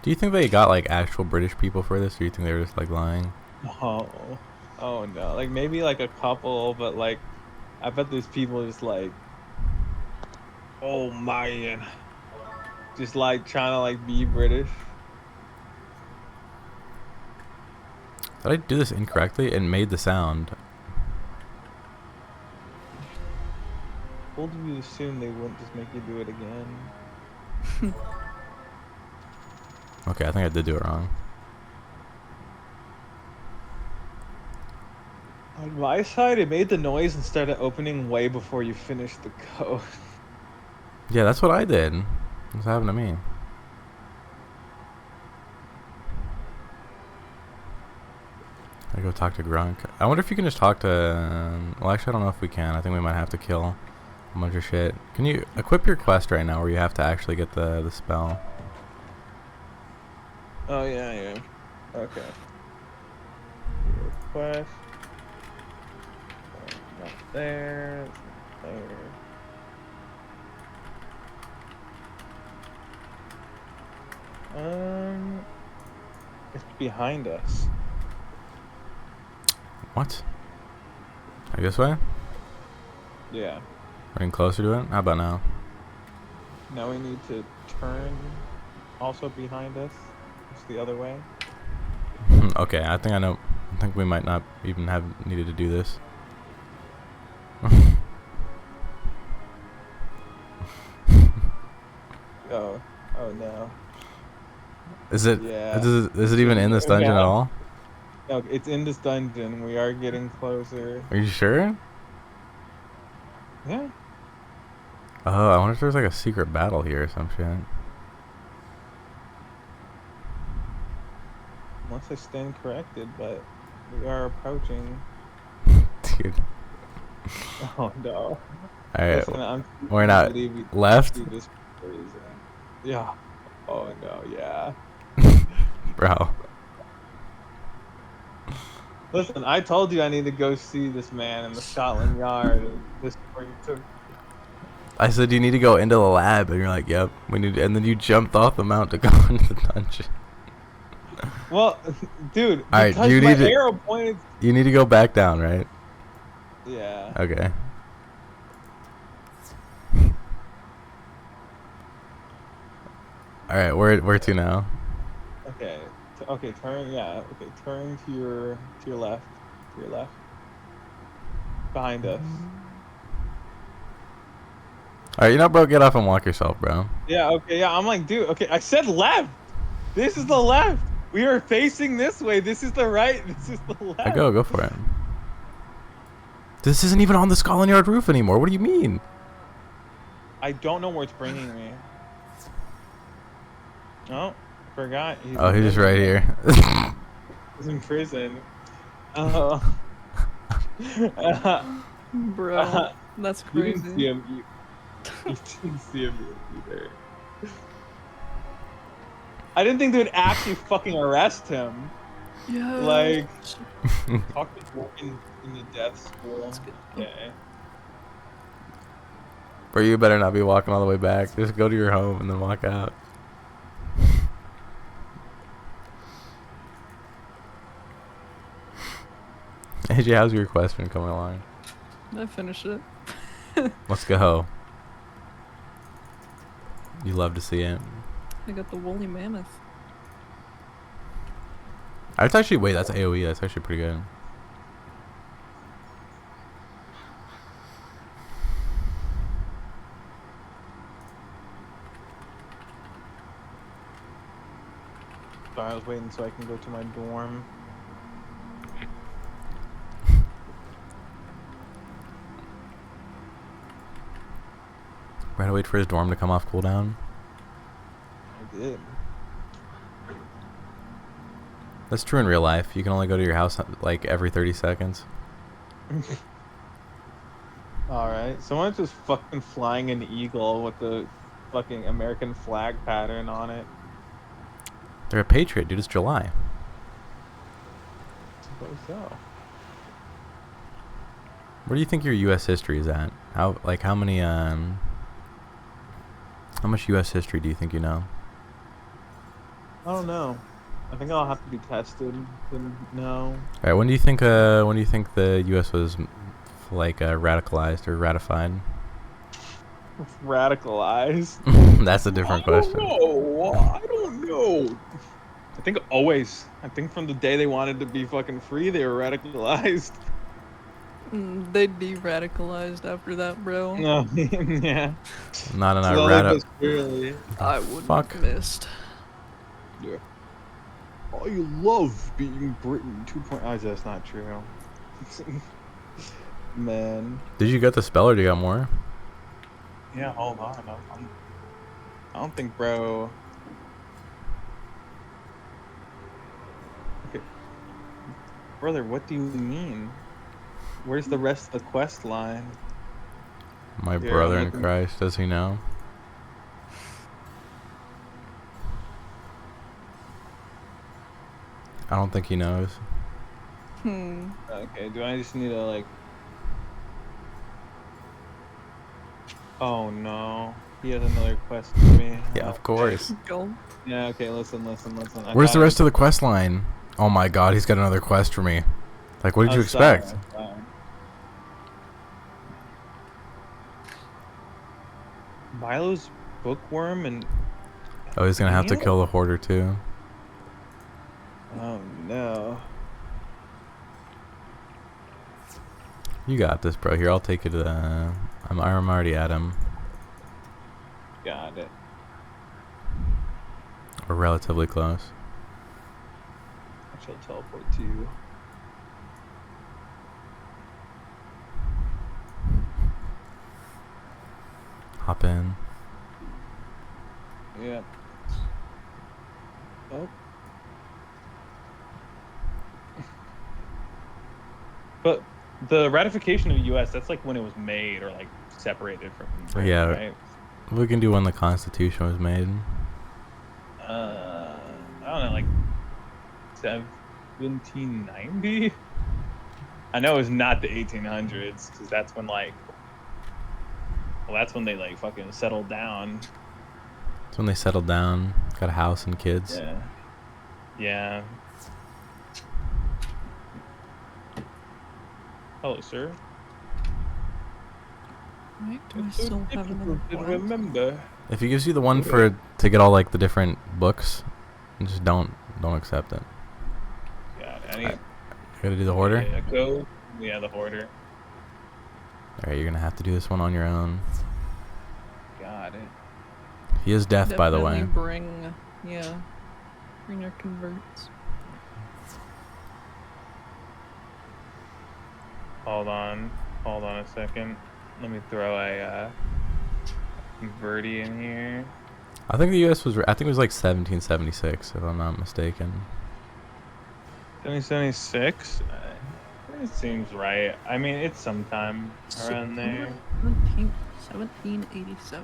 Do you think they got like actual British people for this, or do you think they were just like lying? Oh no. Like maybe like a couple, but like I bet there's people just like, oh man, just like trying to like be British. Did I do this incorrectly? It made the sound. What do you assume they wouldn't just make you do it again? Okay, I think I did do it wrong. On my side, it made the noise and started opening way before you finished the code. Yeah, that's what I did. What's happened to me? I go talk to Grunk. I wonder if you can just talk to... well, actually, I don't know if we can. I think we might have to kill a bunch of shit. Can you equip your quest right now where you have to actually get the spell? Oh yeah. Okay. Request. Not there. It's not there. It's behind us. What? I guess way? Yeah. Getting closer to it? How about now? Now we need to turn. Also behind us. It's the other way. Okay, I think I know. I think we might not even have needed to do this. Oh no. Is it? Yeah. Is it even in this dungeon at all? No, it's in this dungeon. We are getting closer. Are you sure? Yeah. Oh, I wonder if there's like a secret battle here or some shit. Unless I stand corrected, but we are approaching. Dude. Oh no. Alright, Listen, we're not left? do this for a reason. Yeah. Oh no, yeah. Bro. Listen, I told you I need to go see this man in the Scotland Yard. This where you took. I said you need to go into the lab, and you're like, yep, we need. And then you jumped off the mount to go into the dungeon. Well, dude, All right, because you my need to- arrow pointed. You need to go back down, right? Yeah. Okay. All right, where to now? Okay. Okay. Turn. Yeah. Okay. Turn to your left. To your left. Behind us. All right, you know, bro, get off and walk yourself, bro. Yeah. Okay. Yeah. I'm like, dude. Okay. I said left. This is the left. We are facing this way. This is the right. This is the left. I go for it. This isn't even on the Scotland Yard roof anymore. What do you mean? I don't know where it's bringing me. Oh, forgot. He's just right here. He's in prison. Oh. Bro, that's You crazy. didn't see him. You didn't see him either. I didn't think they would actually fucking arrest him. Yeah. Like, talk to working in the death school. Let's go. Okay. Or you better not be walking all the way back. Just go to your home and then walk out. AJ, how's your quest been coming along? I finished it. Let's go. You love to see it. I got the woolly mammoth. That's actually, wait, that's AoE. That's actually pretty good. Sorry, I was waiting so I can go to my dorm. We had to wait for his dorm to come off cooldown. I did. That's true in real life. You can only go to your house like every 30 seconds. Alright, someone's just fucking flying an eagle with the fucking American flag pattern on it. They're a patriot, dude. It's July. Suppose so. Where do you think your U.S. history is at? How many how much U.S. history do you think you know? I don't know. I think I'll have to be tested to know. All right. When do you think the U.S. was radicalized or ratified? Radicalized? That's a different question. I don't know. I think always. I think from the day they wanted to be fucking free, they were radicalized. They de-radicalized after that, bro. No, yeah. Not an Slowly Iraq. but surely. I would Fuck. have missed. Yeah. I love being Britain 2.0. Oh, that's not true. Man. Did you get the spell or do you got more? Yeah, hold on. I don't think, bro. Okay. Brother, what do you mean? Where's the rest of the quest line? My Yeah, brother I'm in looking- Christ. Does he know? I don't think he knows. Okay, do I just need to, like... Oh, no. He has another quest for me. Yeah, of course. Go. Yeah, okay, listen. Where's the rest of the quest line? Oh my god, he's got another quest for me. Like, what did you expect? Milo's bookworm and... Oh, he's gonna have to Neil? kill the hoarder too. Oh, no. You got this, bro. Here, I'll take you to the... I'm already at him. Got it. We're relatively close. I shall teleport to you. Hop in. Yeah. Oh. But the ratification of the U.S., that's like when it was made or like separated from Britain, Yeah. right? We can do when the Constitution was made. I don't know, like 1790? I know it's not the 1800s, because that's when like, well, that's when they like fucking settled down. It's when they settled down, got a house and kids. Yeah. Yeah. Hello, sir. Wait, do I It's so still have another difficult to quest? remember. If he gives you the one to get all like the different books, just don't accept it. God, I need You gotta do the hoarder. Yeah, go. Yeah, the hoarder. All right, you're gonna have to do this one on your own. Got it. He is death, by the way. Definitely bring your converts. Hold on a second. Let me throw a converty in here. I think the U.S. was. I think it was like 1776, if I'm not mistaken. 1776. It seems right. I mean, it's sometime around there. 1787.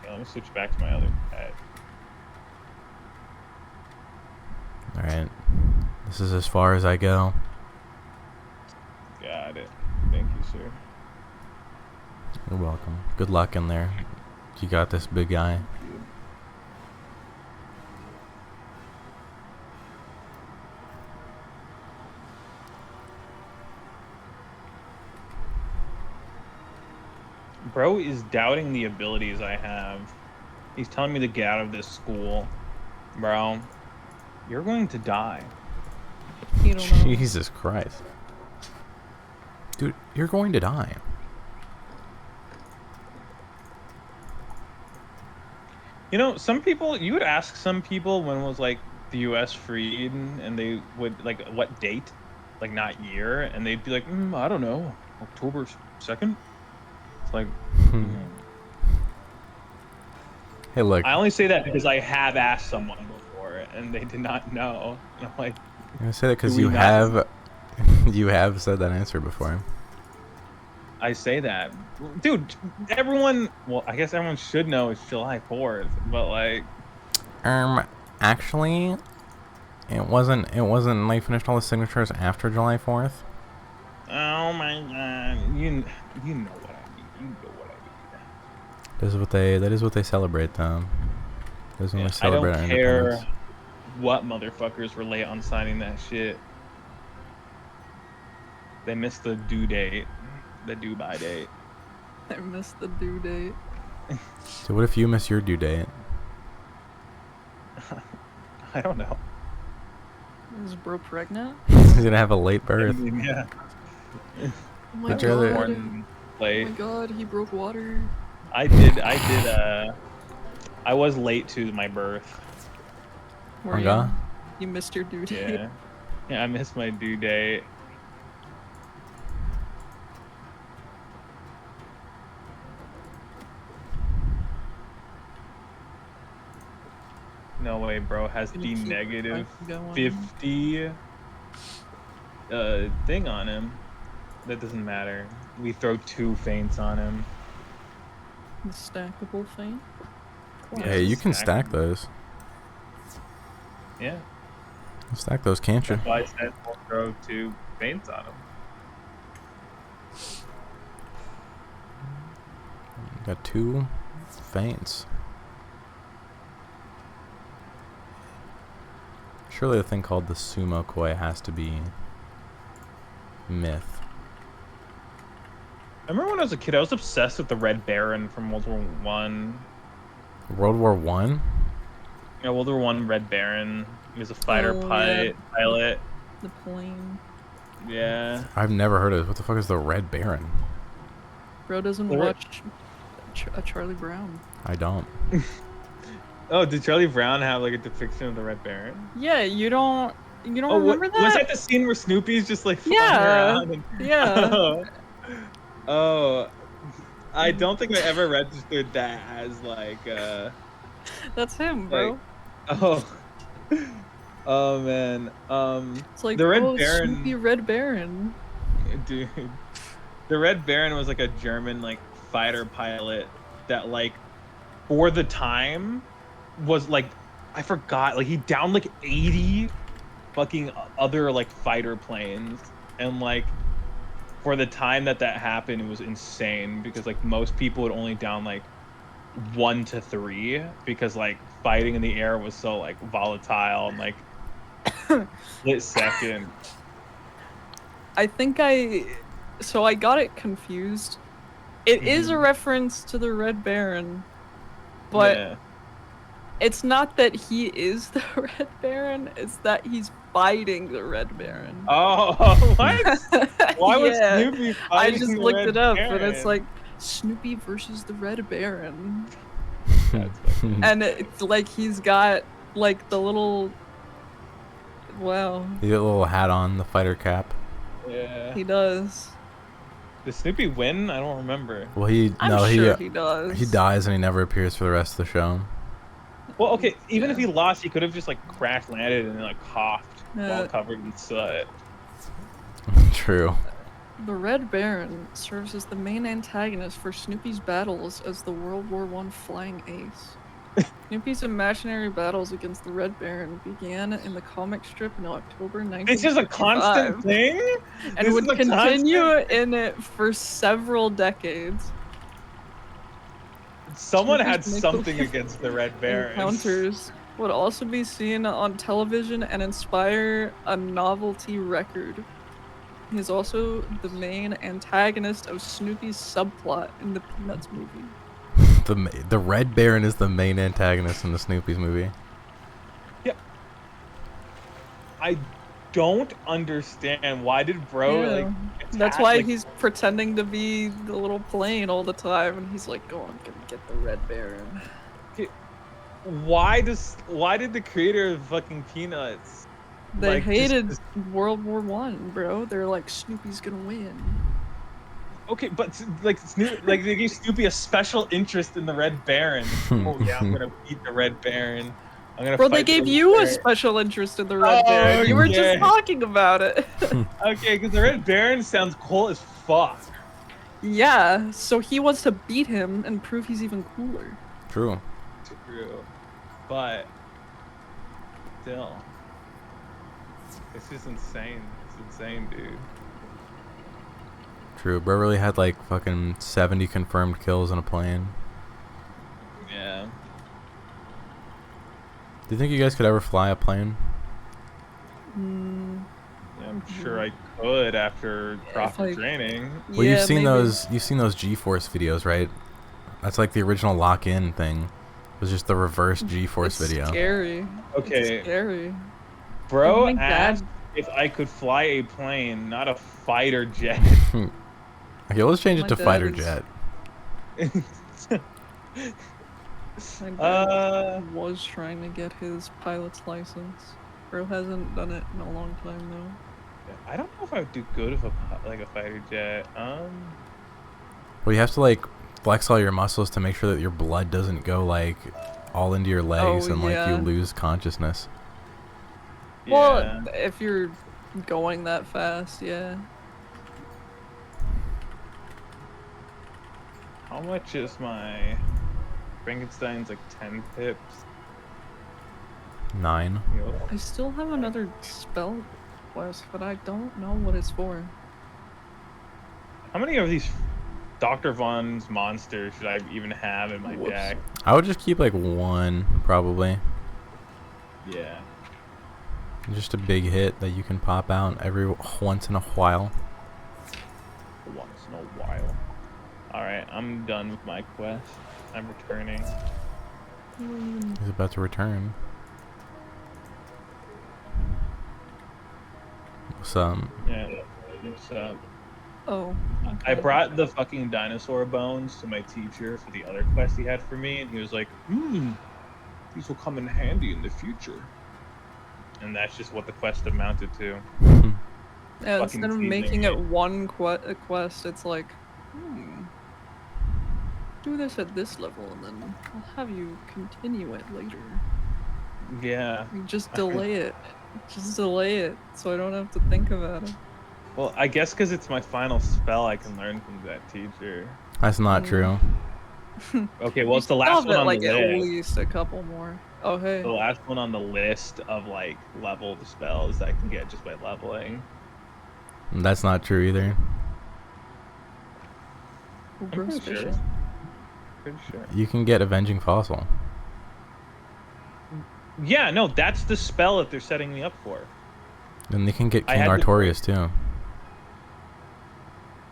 Okay, let me switch back to my other pet. All right. This is as far as I go. Got it. Thank you, sir. You're welcome. Good luck in there. You got this, big guy. Bro is doubting the abilities I have. He's telling me to get out of this school. Bro, you're going to die. You don't know. Jesus Christ. Dude, you're going to die. You know, some people, you would ask some people when was like the US freed, and they would like, what date? Like, not year. And they'd be like, I don't know, October 2nd? It's like, Hey, look. I only say that because I have asked someone before and they did not know. And I'm like, I'm gonna say that because do you we not- have, you have said that answer before. I say that. Dude, everyone, well, I guess everyone should know it's July 4th, but like, Actually, it wasn't like finished all the signatures after July 4th. oh my god, you know what I mean. You know what I mean. That is what they celebrate, though. That is when Yeah, they I celebrate don't our care independence. what motherfuckers were late on signing that shit. They missed the due date, the due by date. I missed the due date. So what if you miss your due date? I don't know. Is bro pregnant? He's gonna have a late I birth. mean, yeah. Oh my Would you rather- god. Born Oh late. my god, he broke water. I did. I was late to my birth. Were Oh you? god. You missed your due date. Yeah. Yeah, I missed my due date. No way, bro. Has Gonna the keep negative going. 50 thing on him. That doesn't matter. We throw 2 feints on him. The stackable thing. Yeah, Hey, you can stack stack those. Yeah. Stack those, can't you? That's why I said we'll throw 2 feints on him. Got 2 feints. Surely a thing called the sumo koi has to be myth. I remember when I was a kid, I was obsessed with the Red Baron from World War One. World War One? Yeah, World War One Red Baron. He was a fighter Oh, yeah. pilot. The plane. Yeah. I've never heard of it. What the fuck is the Red Baron? Bro doesn't The Red- watch Charlie Brown. I don't. Oh, did Charlie Brown have like a depiction of the Red Baron? Yeah, you don't Oh, remember that? was that the scene where Snoopy's just like flying Yeah. around? And... Yeah. Oh, I don't think I ever registered that as like. That's him, bro. Oh. Oh man. It's like the Red oh, Baron- Snoopy Red Baron. Dude, the Red Baron was like a German like fighter pilot that like for the time was like I forgot like he downed like 80 fucking other like fighter planes, and like for the time that happened it was insane because like most people would only down like 1 to 3 because like fighting in the air was so like volatile and like split second. I think I got it confused. It is a reference to the Red Baron, but Yeah. it's not that he is the Red Baron, it's that he's fighting the Red Baron. Oh, what? Why was Yeah. Snoopy fighting I just the looked Red it up, Baron? and it's like Snoopy versus the Red Baron, That's fucking- and it's like he's got like the little. Wow, He got a little hat on, the fighter cap. yeah. he does. Did Snoopy win? I don't remember. Well, he I'm sure he does. he dies and he never appears for the rest of the show. Well, okay, even if Yeah. he lost, he could have just like crash landed and then like coughed Yeah. while covered in soot. True. The Red Baron serves as the main antagonist for Snoopy's battles as the World War I flying ace. Snoopy's imaginary battles against the Red Baron began in the comic strip in October This is a 1955 constant thing? and This would is a continue constant... in it for several decades. Someone had Snoopy's something make-believe against the Red Baron. encounters would also be seen on television and inspire a novelty record. He is also the main antagonist of Snoopy's subplot in the Peanuts movie. The Red Baron is the main antagonist in the Snoopy's movie. Yeah. I don't understand. Why did bro Yeah. like That's attack, why like, he's pretending to be the little plane all the time, and he's like, "Oh, I'm gonna get the Red Baron." why did the creator of fucking Peanuts They like, hated just- World War One, bro. They're like, Snoopy's gonna win. okay, but like Snoop, like they gave Snoopy a special interest in the Red Baron. Oh yeah, I'm gonna beat the Red Baron. I'm gonna Bro, fight they gave the you a Red special interest in the Red Baron. You were okay. just talking about it. Baron. Okay, because the Red Baron sounds cool as fuck. Yeah, so he wants to beat him and prove he's even cooler. True. True, but still, this is insane. It's insane, dude. True. Bro really had like fucking 70 confirmed kills in a plane. Yeah. Do you think you guys could ever fly a plane? I'm sure I could after proper like- training. Well, yeah, you've seen maybe. those G-force videos, right? That's like the original lock-in thing. It was just the reverse G-force It's video. scary. Okay. It's scary. Bro Oh my God. asked if I could fly a plane, not a fighter jet. Okay, let's change My it to dad fighter is- jet. My dad Uh, was trying to get his pilot's license. Bro hasn't done it in a long time though. I don't know if I would do good with a fighter jet. Well, you have to like flex all your muscles to make sure that your blood doesn't go like all into your legs Oh, and like you yeah. lose consciousness. Yeah. Well, if you're going that fast, yeah. How much is my Frankenstein's like 10 pips? 9. Yo. I still have another spell quest, but I don't know what it's for. How many of these Dr. Von's monsters should I even have in my Whoops. deck? I would just keep like 1 probably. Yeah. Just a big hit that you can pop out every once in a while. Once in a while. Alright, I'm done with my quest. I'm returning. He's about to return. Some Yeah. What's up? Oh. I okay. brought the fucking dinosaur bones to my teacher for the other quest he had for me, and he was like, these will come in handy in the future. And that's just what the quest amounted to. Yeah, fucking instead of teasing making me. it one quest, it's like, do this at this level, and then I'll have you continue it later. Yeah. You just delay it. Just delay it, so I don't have to think about it. Well, I guess because it's my final spell I can learn from that teacher. That's not true. Okay, well, it's the Still last have one it, on like the at list. least a couple more. Oh hey. The last one on the list of, like, leveled spells that I can get just by leveling. That's not true either. Ooh, I'm gross pretty fish. sure. Pretty sure. You can get Avenging Fossil. Yeah, no, that's the spell that they're setting me up for. And they can get I King had to- Artorias too.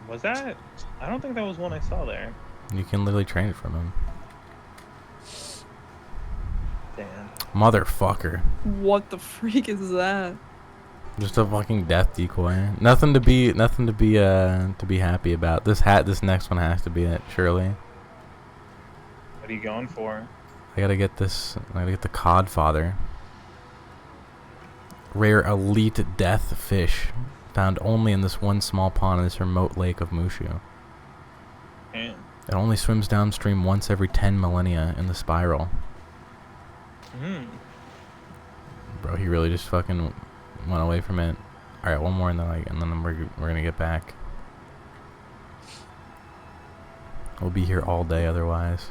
Was that? I don't think that was one I saw there. You can literally train it from him. Damn. Motherfucker. What the freak is that? Just a fucking death decoy. Nothing to be happy about. This next one has to be it, surely. What are you going for? I gotta get this. I gotta get the Codfather. Rare elite death fish, found only in this one small pond in this remote lake of Mushu. Damn. It only swims downstream once every 10 millennia in the spiral. Bro, he really just fucking went away from it. All right, one more, and then we're gonna get back. We'll be here all day otherwise.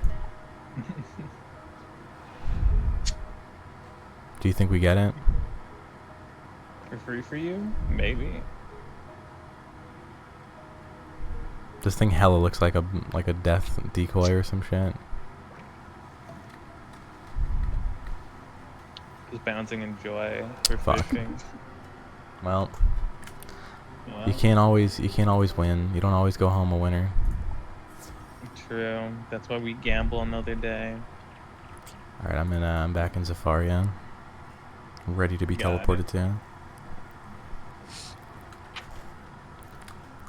Do you think we get it? For free for you? Maybe. This thing hella looks like a death decoy or some shit. Just bouncing in joy for Fuck. fishing. Well, Well, you can't always win. You don't always go home a winner. true. That's why we gamble another day. All right, I'm back in Zafaria. I'm ready to be Got teleported it. to.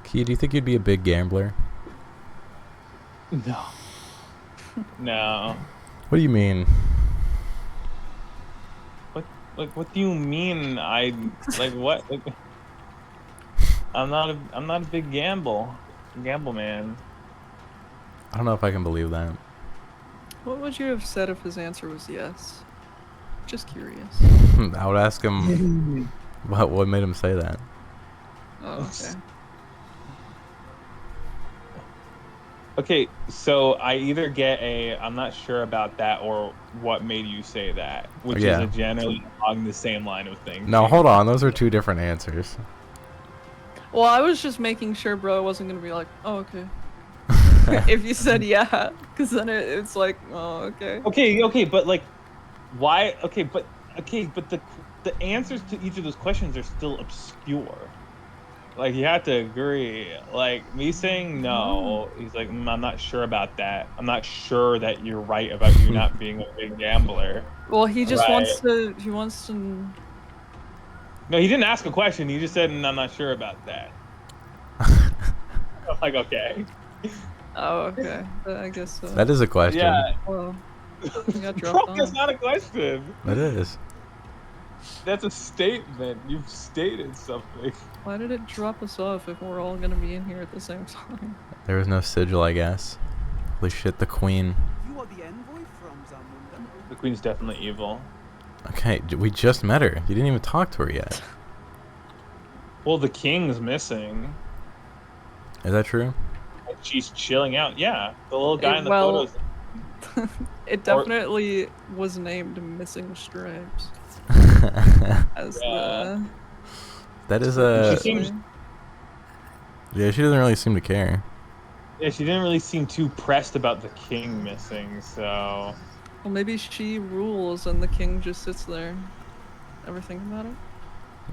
Key, do you think you'd be a big gambler? No. No. What do you mean? What do you mean? What? I'm not a big gamble man. I don't know if I can believe that. What would you have said if his answer was yes? Just curious. I would ask him what made him say that. Oh, okay. Okay, so I either get a I'm not sure about that or what made you say that, which Yeah. is a generally along the same line of things. No, hold on. Those are two different answers. Well, I was just making sure bro wasn't gonna be like, oh, okay. If you said yeah, because then it's like, oh, okay. Okay, but like, why? But the answers to each of those questions are still obscure. Like, you have to agree. Like, me saying no, he's like, I'm not sure about that. I'm not sure that you're right about you not being a big gambler. Well, he just Right. wants to. No, he didn't ask a question. He just said, I'm not sure about that. I'm like, okay. Oh, okay. I guess so. That is a question. Yeah. Well, I got Bro, dropped that's on. not a question. It is. That's a statement. You've stated something. Why did it drop us off if we're all gonna be in here at the same time? There was no sigil, I guess. Holy shit, the queen. You are the envoy from Zamunda. The queen's definitely evil. Okay, we just met her. You didn't even talk to her yet. Well, the king's missing. Is that true? She's chilling out. Yeah, the little guy in the Well- photos. It definitely was named Missing Stripes as Yeah. That is She a... seems- Yeah, she doesn't really seem to care. Yeah, she didn't really seem too pressed about the king missing, so... Well, maybe she rules and the king just sits there. Ever think about it?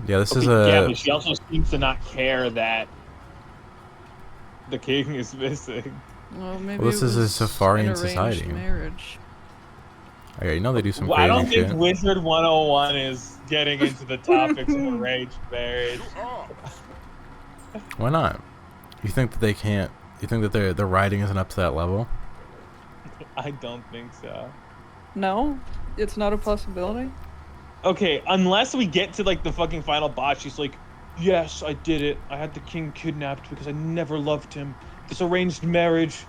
Yeah, this is Okay, yeah, a... but she also seems to not care that the king is missing. Well, maybe Well, this it is a was Safarian an arranged society. Marriage. Oh, yeah, you know they do some Well, I crazy don't think shit. Wizard101 is getting into the topics of arranged marriage. Why not? You think that they can't... You think that the writing isn't up to that level? I don't think so. No, it's not a possibility. Okay, unless we get to like the fucking final boss, she's like, yes, I did it. I had the king kidnapped because I never loved him. This arranged marriage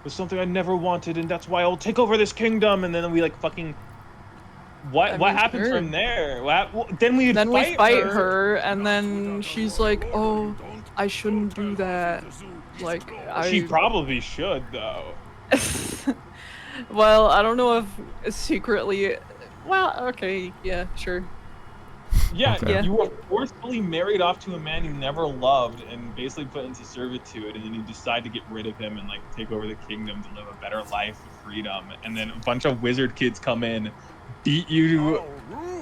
was something I never wanted, and that's why I'll take over this kingdom. And then we like fucking... What I what mean, happened sure. from there? Then we fight her, and then she's like, "Oh, I shouldn't do that." Like, She probably should though. Well, I don't know if secretly. Well, okay, yeah, sure. Yeah, Okay. you were forcefully married off to a man you never loved and basically put into servitude, and then you decide to get rid of him and like take over the kingdom to live a better life of freedom. And then a bunch of wizard kids come in, beat you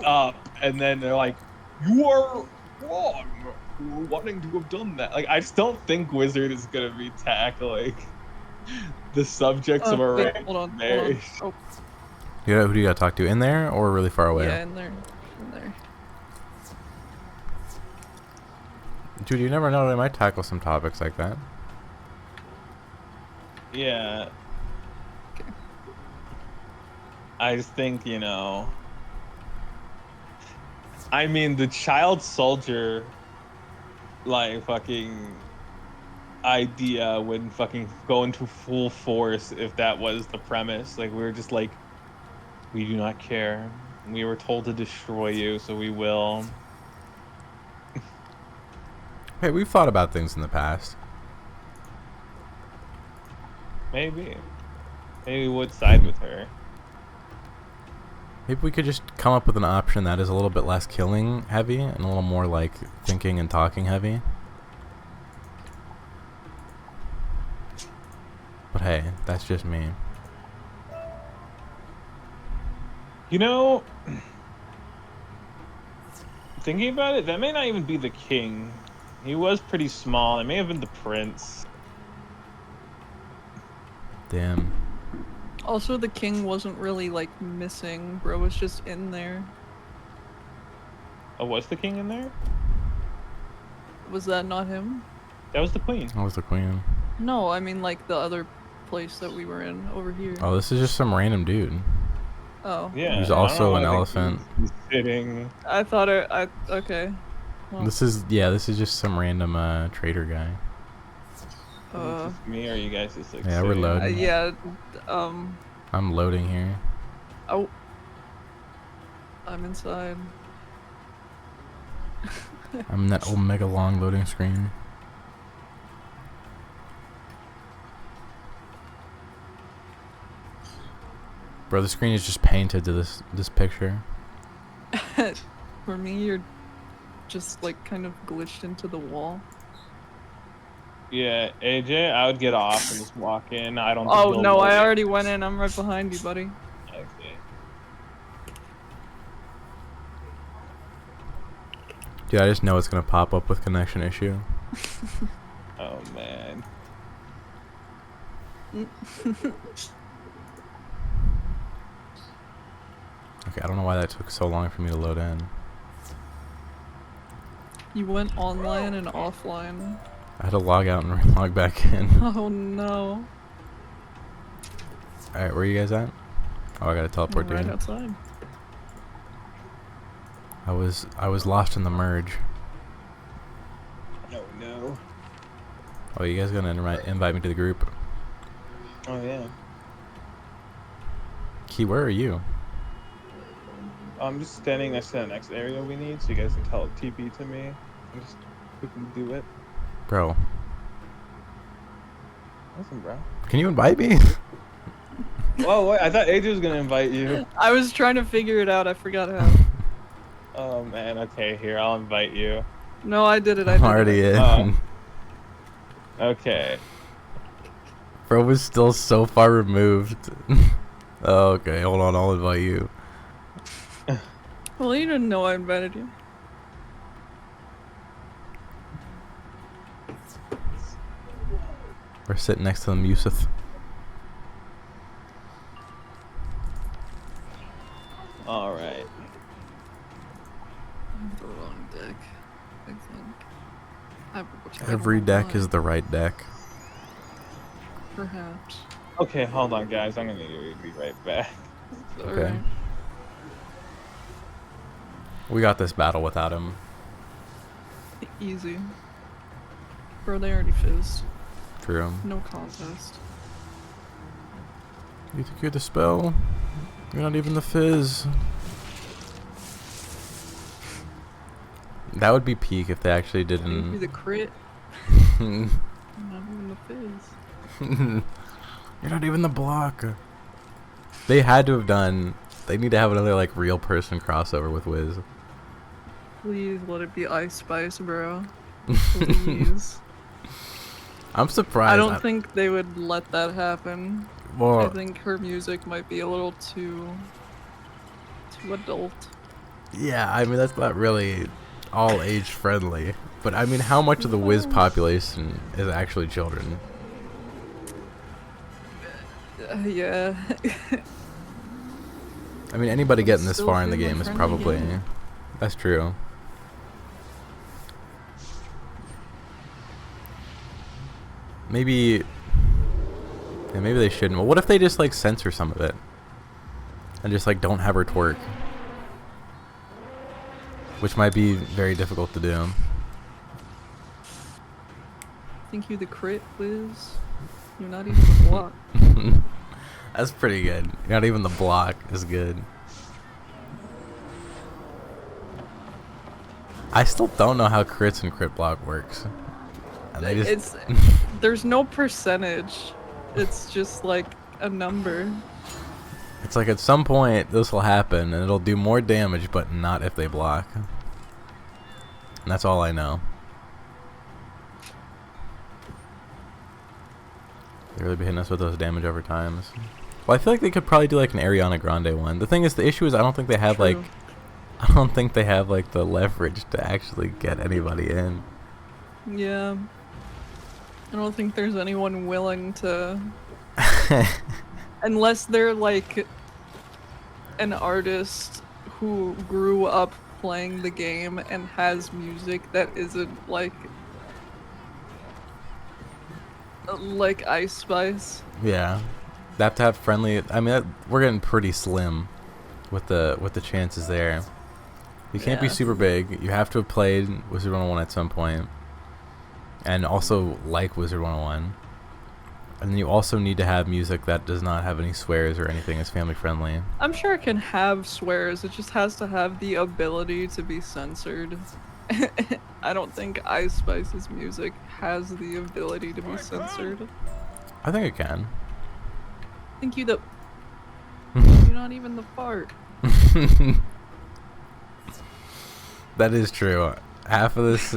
up, and then they're like, "You are wrong for wanting to have done that." Like, I just don't think Wizard is gonna be tackling the subjects of Oh, wait, arranged hold on. marriage. Oh, Who do you gotta talk to? In there or really far away? yeah, in there. Dude, you never know. They might tackle some topics like that. Yeah. I just think, I mean, the child soldier, like, fucking idea would fucking go into full force if that was the premise. Like, we were just like, we do not care. We were told to destroy you, so we will. Hey, we've thought about things in the past. Maybe. Maybe we would side with her. Maybe we could just come up with an option that is a little bit less killing heavy and a little more like thinking and talking heavy. But hey, that's just me. You know, thinking about it, that may not even be the king. He was pretty small. It may have been the prince. Damn. Also, the king wasn't really like missing. Bro was just in there. Oh, was the king in there? Was that not him? That was the queen. That was the queen. No, I mean like the other place that we were in over here. Oh, this is just some random dude. Oh. Yeah. He's I don't also know an why I think elephant. He's sitting. I thought okay. Well, This is just some random trader guy. Is it just me or you guys just like Yeah, we're sitting? loading. yeah. I'm loading here. Oh. I'm inside. I'm in that omega long loading screen. Bro, the screen is just painted to this picture. For me, you're just like kind of glitched into the wall. Yeah, AJ, I would get off and just walk in. I don't think Oh he'll no, I worry. already went in. I'm right behind you, buddy. Okay. Dude, I just know it's gonna pop up with connection issue. Oh man. Okay, I don't know why that took so long for me to load in. You went online and offline. I had to log out and log back in. Oh no. Alright, where are you guys at? Oh, I gotta teleport Right in. outside. I was lost in the merge. Oh no. Oh, you guys gonna invite me to the group? Oh yeah. Key, where are you? I'm just standing next to the next area we need, so you guys can tell TP to me. And just we can do it. Bro, Listen, bro. can you invite me? Whoa, wait, I thought AJ was gonna invite you. I was trying to figure it out. I forgot how. Oh man, okay, here, I'll invite you. No, I did it. I I'm did already it. in. Oh. Okay. Bro was still so far removed. Oh, okay, hold on, I'll invite you. Well, you didn't know I invited you. We're sitting next to the Museth. Alright. The wrong deck, I think. Every deck is the right deck. Perhaps. Okay, hold on guys, I'm gonna be right back. Okay. Alright. We got this battle without him. Easy. Bro, they already fizzed. True. No contest. You think you're the spell? You're not even the fizz. That would be peak if they actually Maybe didn't. the crit. Not even the fizz. You're not even the block. They had to have done. They need to have another like real person crossover with Wiz. Please let it be Ice Spice, bro. Please. I'm surprised. I don't think they would let that happen. I Well, think her music might be a little too adult. yeah. I mean, that's not really all age friendly. But I mean, how much of the Wiz population is actually children? Yeah. I mean, anybody getting this Still far in the game is family-friendly probably. game. That's true. Maybe. Yeah, maybe they shouldn't. Well, what if they just like censor some of it, and just like don't have her twerk, which might be very difficult to do. Think you the crit, Liz? You're not even the block. That's pretty good. Not even the block is good. I still don't know how crits and crit block works. And they just There's no percentage. It's just like a number. It's like at some point this will happen and it'll do more damage, but not if they block. And that's all I know. They really be hitting us with those damage over times. Well, I feel like they could probably do like an Ariana Grande one. The thing is, the issue is I don't think they have True. I don't think they have like the leverage to actually get anybody in. Yeah. I don't think there's anyone willing to, unless they're like an artist who grew up playing the game and has music that isn't like Ice Spice. Yeah, they have to have friendly. I mean, we're getting pretty slim with the chances there. You can't be Yeah. super big. You have to have played Wizard101 at some point, and also like Wizard101. And then you also need to have music that does not have any swears or anything. Is family friendly. I'm sure it can have swears, it just has to have the ability to be censored. I don't think Ice Spice's music has the ability to be censored. I think it can. Thank you, the. You're not even the fart. That is true. Half of this,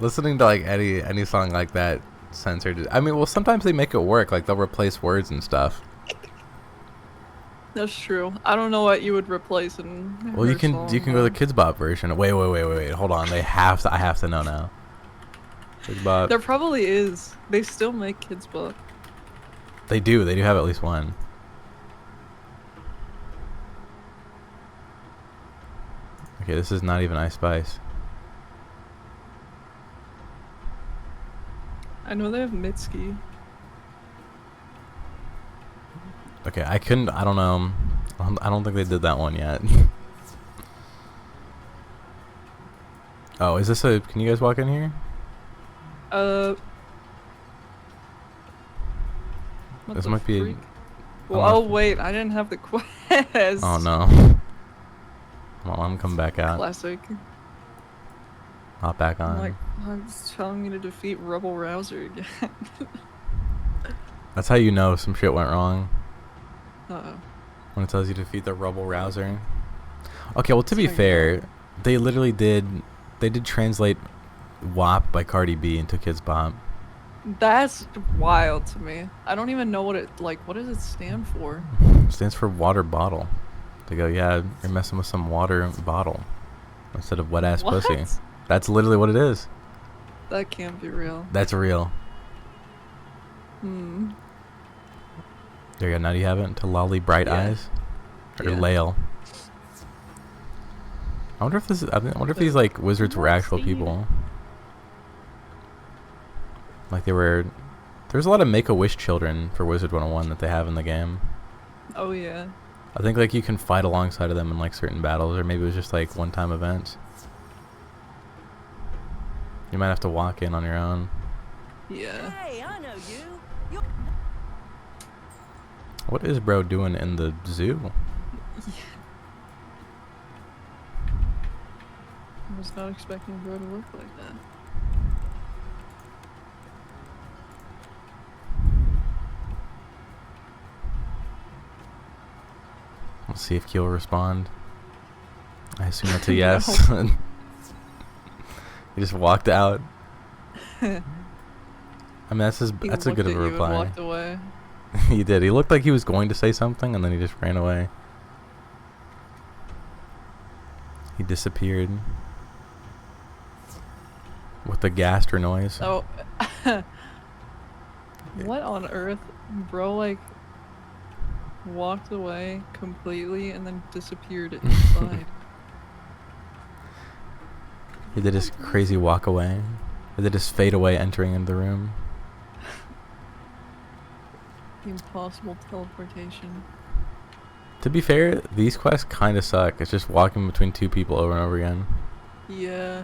listening to like any song like that, censored. I mean, well, sometimes they make it work. Like they'll replace words and stuff. That's true. I don't know what you would replace in. Well, you her can song, go to the Kids Bop version. Wait. Hold on. They have to. I have to know now. Kids Bop. There probably is. They still make Kids Bop. They do. They do have at least one. Okay, this is not even Ice Spice. I know they have Mitski. Okay, I don't know. I don't think they did that one yet. Oh, is this a... Can you guys walk in here? What This the might be... freak? I'm Well, not- oh wait, I didn't have the quest. Oh no. Well, I'm coming back out. Classic. Hop back on. Like, I'm telling you to defeat Rebel Rouser again. That's how you know some shit went wrong. Uh-oh. When it tells you to defeat the Rebel Rouser. Okay, well, to be Check it fair, they literally did... They did translate WAP by Cardi B into Kids Bop. That's wild to me. I don't even know what it, like, what does it stand for? It stands for water bottle. They go, yeah, you're messing with some water bottle instead of wet ass What? pussy. That's literally what it is. That can't be real. That's real. Hmm. There you go. Now do you have it into Lolly Bright Yeah. Eyes or Yeah. Lael? I wonder if this. I wonder if these like wizards were actual people. Like they were. There's a lot of Make-A-Wish children for Wizard101 that they have in the game. Oh yeah. I think like you can fight alongside of them in like certain battles, or maybe it was just like one-time events. You might have to walk in on your own. Yeah. Hey, I know you. What is bro doing in the zoo? I was not expecting bro to look like that. Let's see if Keel will respond. I assume that's a yes. He just walked out. I mean, that's He that's a looked good of at a you and reply. walked away. He did. He looked like he was going to say something, and then he just ran away. He disappeared with the gaster noise. Oh. What on earth? Bro, like, walked away completely and then disappeared inside. He did his crazy walk away. He did his fade away entering into the room. The impossible teleportation. To be fair, these quests kind of suck. It's just walking between two people over and over again. Yeah.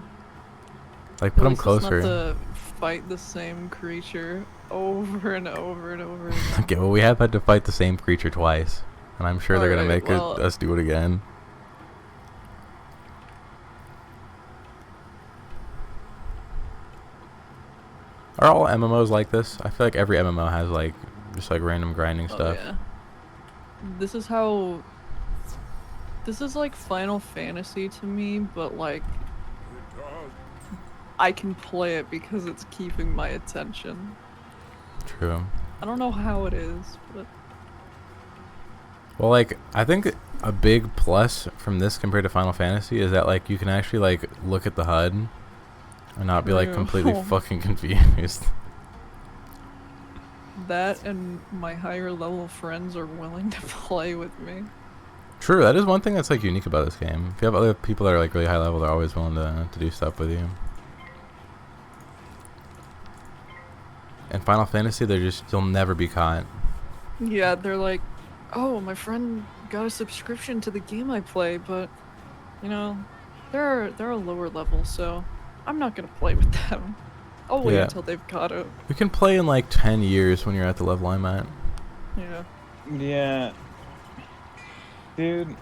Like, At put them least it's closer. not to fight the same creature over and over and over again. Okay, well, we have had to fight the same creature twice. And I'm sure they're going to Alright, make well- us do it again. Are all MMOs like this? I feel like every MMO has, like, just, like, random grinding Oh, stuff. yeah. this is how. This is like Final Fantasy to me, but like I can play it because it's keeping my attention. True. I don't know how it is, but Well, like, I think a big plus from this compared to Final Fantasy is that, like, you can actually, like, look at the HUD and not be, like, True. completely fucking confused. that and my higher level friends are willing to play with me. True, that is one thing that's, like, unique about this game. If you have other people that are, like, really high level, they're always willing to do stuff with you. In Final Fantasy, you'll never be caught. Yeah, they're like, oh, my friend got a subscription to the game I play, but you know, they're a lower level, so I'm not gonna play with them. I'll wait Yeah. until they've caught up. We can play in, like, 10 years when you're at the level I'm at. Yeah. Yeah. Dude,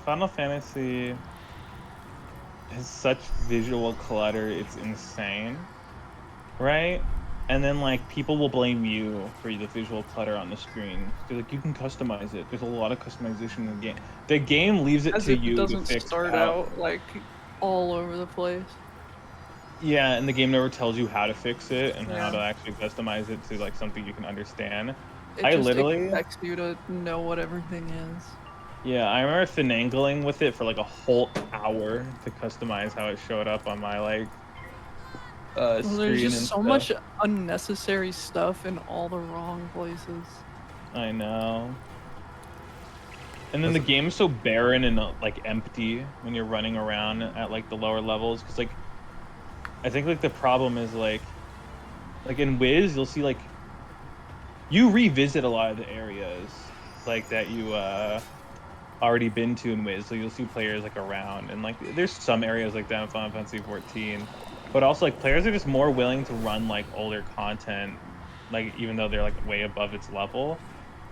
Final Fantasy has such visual clutter, it's insane. Right? And then, like, people will blame you for the visual clutter on the screen. They're like, you can customize it. There's a lot of customization in the game. The game leaves it As to if you it to doesn't fix start out. out like all over the place. Yeah, and the game never tells you how to fix it and how Yeah. to actually customize it to, like, something you can understand. It I just literally- expects you to know what everything is. Yeah, I remember finagling with it for, like, a whole hour to customize how it showed up on my, like, Well, screen there's and just so stuff. much unnecessary stuff in all the wrong places. I know. And then the game's so barren and like empty when you're running around at like the lower levels, because like I think like the problem is like in Wiz you'll see like you revisit a lot of the areas like that you already been to in Wiz, so you'll see players like around, and like there's some areas like that in Final Fantasy 14, but also like players are just more willing to run like older content, like even though they're like way above its level.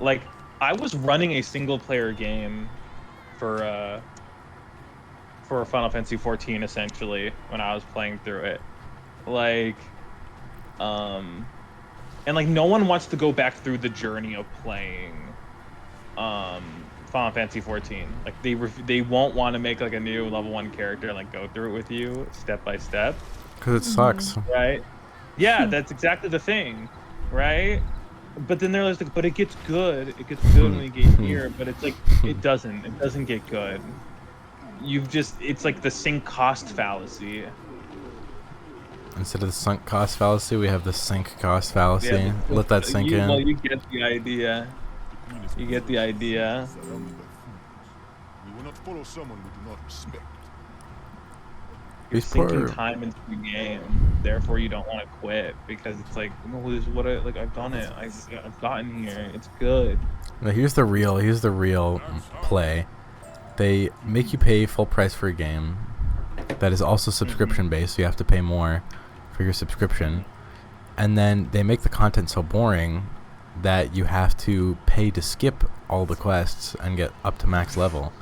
Like I was running a single player game for Final Fantasy 14 essentially when I was playing through it, like and like no one wants to go back through the journey of playing Final Fantasy 14. Like they won't want to make like a new level 1 character and like go through it with you step by step. Because it sucks. Right? Yeah, that's exactly the thing, right? But then they're like, but it gets good. It gets good when you get here, but it's like it doesn't get good. It's like the sink cost fallacy. Instead of the sunk cost fallacy, we have the sink cost fallacy. Yeah, Let that sink in. Well, you get the idea. You get the idea. We will not follow someone we do not respect. You're These sinking poor- time into the game, therefore you don't want to quit because it's like, no, this is what I've done it. I've gotten here. It's good. Now, here's the real play. They make you pay full price for a game that is also subscription based, so you have to pay more for your subscription. And then they make the content so boring that you have to pay to skip all the quests and get up to max level.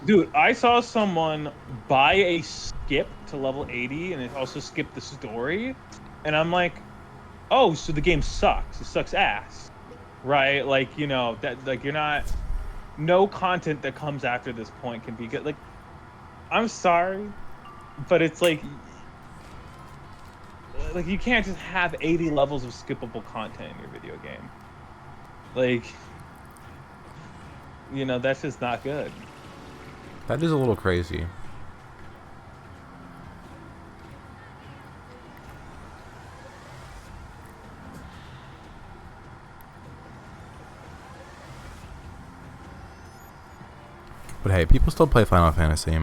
Dude, I saw someone buy a skip to level 80 and it also skipped the story. And I'm like, oh, so the game sucks. It sucks ass. Right? Like, you know, that like you're not no content that comes after this point can be good. Like, I'm sorry, but it's like you can't just have 80 levels of skippable content in your video game. Like, you know, that's just not good. That is a little crazy. But hey, people still play Final Fantasy.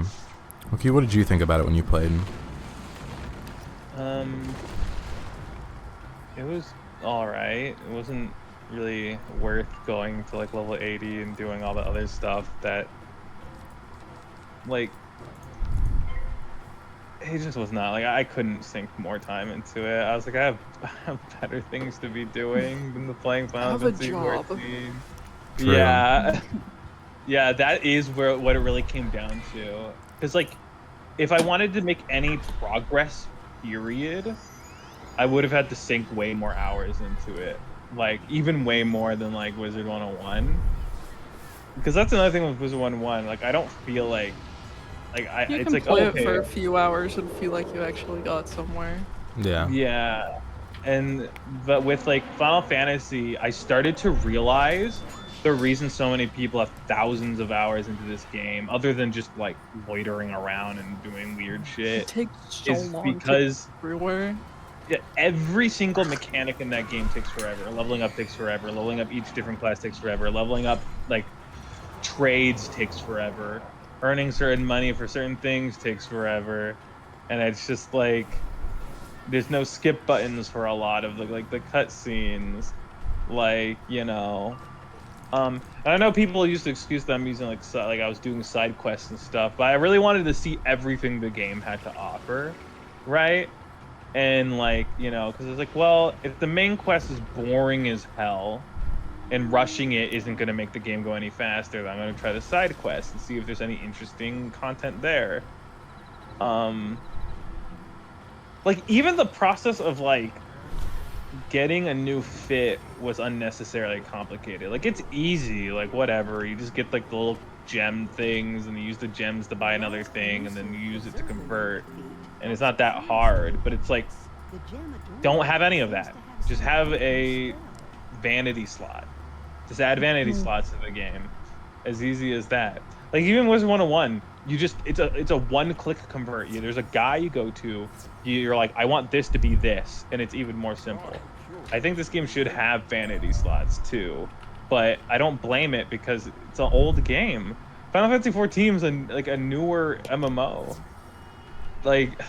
Okay, what did you think about it when you played? It was alright. It wasn't really worth going to like level 80 and doing all the other stuff that like it just was not like I couldn't sink more time into it. I was like, I have better things to be doing than the playing Final have a Fantasy job. 14. True. Yeah. Yeah, that is what it really came down to. Because like if I wanted to make any progress, period, I would have had to sink way more hours into it. Like even way more than like Wizard 101. because that's another thing with Wizard101. Like I don't feel like You it's can like play oh, it for okay, a few hours and feel like you actually got somewhere. Yeah. yeah, but with like Final Fantasy, I started to realize the reason so many people have thousands of hours into this game, other than just like loitering around and doing weird It shit, takes so is long to get because everywhere. every single mechanic in that game takes forever. Leveling up takes forever. Leveling up each different class takes forever. Leveling up like trades takes forever. Earning certain money for certain things takes forever. And it's just like there's no skip buttons for a lot of the cutscenes. Like, you know. I know people used to excuse them using like I was doing side quests and stuff, but I really wanted to see everything the game had to offer, right? And like, you know, because it's like, well, if the main quest is boring as hell and rushing it isn't going to make the game go any faster, then I'm going to try the side quest and see if there's any interesting content there. Like even the process of like getting a new fit was unnecessarily complicated. Like it's easy, like whatever. You just get like the little gem things and you use the gems to buy another thing and then you use it to convert. And it's not that hard, but it's like don't have any of that. Just have a vanity slot. Just add vanity slots to the game. As easy as that. Like even Wizard101, you just it's a one-click convert. There's a guy you go to, you're like, I want this to be this, and it's even more simple. I think this game should have vanity slots too, but I don't blame it because it's an old game. Final Fantasy 14 is like a newer MMO. Like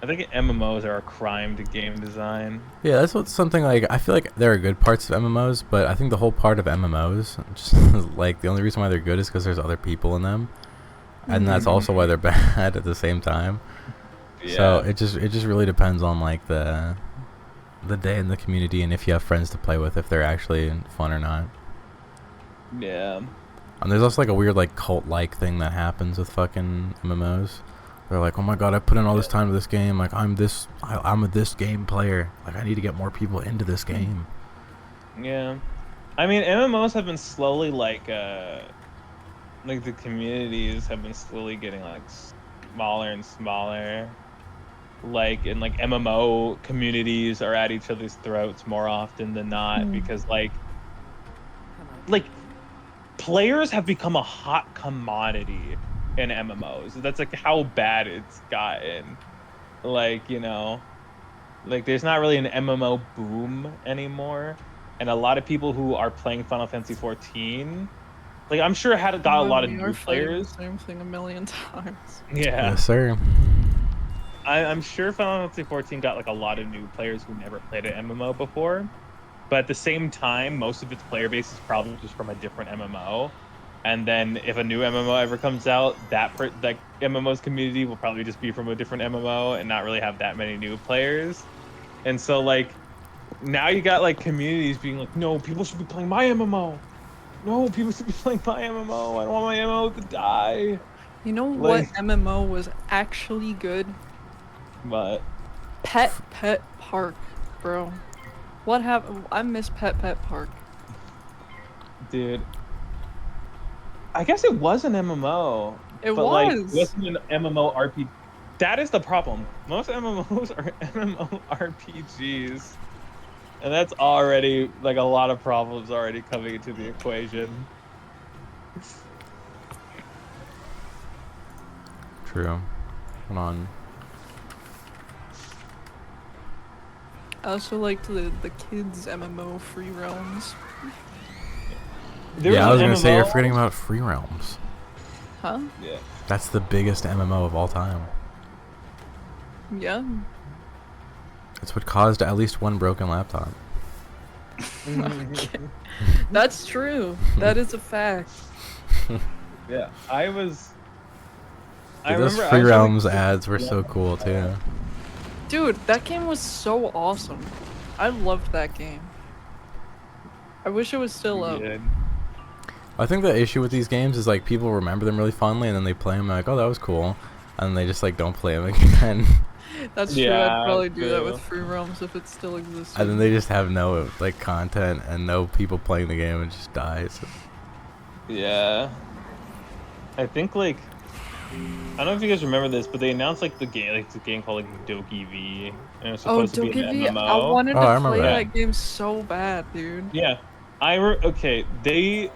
I think MMOs are a crime to game design. Yeah, that's what's something like I feel like there are good parts of MMOs, but I think the whole part of MMOs, just like the only reason why they're good is because there's other people in them, and that's also why they're bad at the same time. Yeah. So it just really depends on like the day in the community and if you have friends to play with, if they're actually fun or not. Yeah. And there's also like a weird like cult like thing that happens with fucking MMOs. They're like, oh my god, I put in all this time to this game. Like I'm a this game player. Like I need to get more people into this game. Yeah. I mean, MMOs have been slowly like the communities have been slowly getting like smaller and smaller. Like and like MMO communities are at each other's throats more often than not because like players have become a hot commodity in MMOs. That's like how bad it's gotten. Like, you know, like there's not really an MMO boom anymore. And a lot of people who are playing Final Fantasy 14, like I'm sure got a lot of We new are fighting players. the same thing a million times. Yeah. Yes, sir. I'm sure Final Fantasy 14 got like a lot of new players who never played an MMO before. But at the same time, most of its player base is probably just from a different MMO. And then if a new MMO ever comes out, that MMO's community will probably just be from a different MMO and not really have that many new players. And so like now you got like communities being like, no, people should be playing my MMO. No, people should be playing my MMO. I don't want my MMO to die. You know Like- what MMO was actually good? But Pet Park, bro. What happened? I miss Pet Park. dude, I guess it was an MMO. It but like, was. it wasn't an MMO RPG. That is the problem. Most MMOs are MMO RPGs. And that's already, like, a lot of problems already coming into the equation. True. Hold on. I also liked the kids MMO Free Realms. There Yeah, I was an gonna say you're MMO forgetting about Free Realms. Huh? Yeah. That's the biggest MMO of all time. Yeah. It's what caused at least one broken laptop. That's true. That is a fact. Yeah. I Dude, remember those I Free was Realms like, ads were so cool too. Dude, that game was so awesome. I loved that game. I wish it was still up. good. I think the issue with these games is like people remember them really fondly and then they play them and they're like, oh, that was cool, and they just like don't play them again. That's true. Yeah, I'd probably do that with true. Free Roams if it still existed. And then they just have no like content and no people playing the game and just dies. Yeah. I think like I don't know if you guys remember this, but they announced like the game called like Doki V, and it was Oh, supposed to be an Doki, I MMO. wanted Oh, I to remember play that. that game so bad, dude. Yeah. Okay, they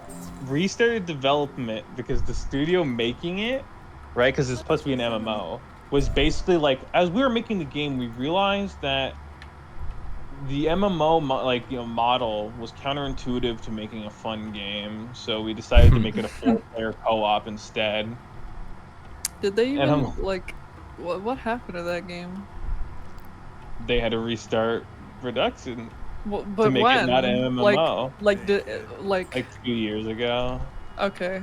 restarted development because the studio making it, right? Because it's supposed to be an MMO, was basically like as we were making the game, we realized that the MMO model was counterintuitive to making a fun game, so we decided to make it a four-player co-op instead. Did they And even like what happened to that game? they had to restart production Well, to but make it not an when? MMO, Like like 2 years ago. okay,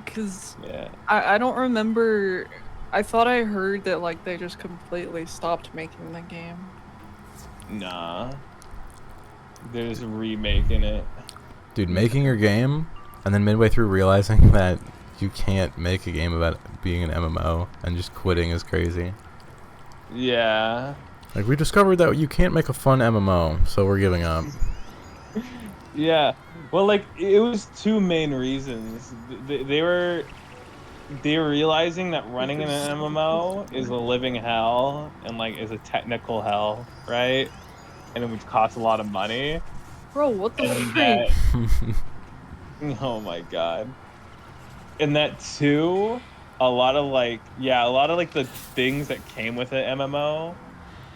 because Yeah. I don't remember. I thought I heard that like they just completely stopped making the game. Nah. They're just remaking it. Dude, making your game and then midway through realizing that you can't make a game about being an MMO and just quitting is crazy. Yeah. Like, we discovered that you can't make a fun MMO, so we're giving up. Yeah. Well, like it was two main reasons. They were realizing that running in an MMO is a living hell and like is a technical hell, right? And it would cost a lot of money. Bro, what the And freak? that, oh my god. And that too, a lot of like the things that came with an MMO,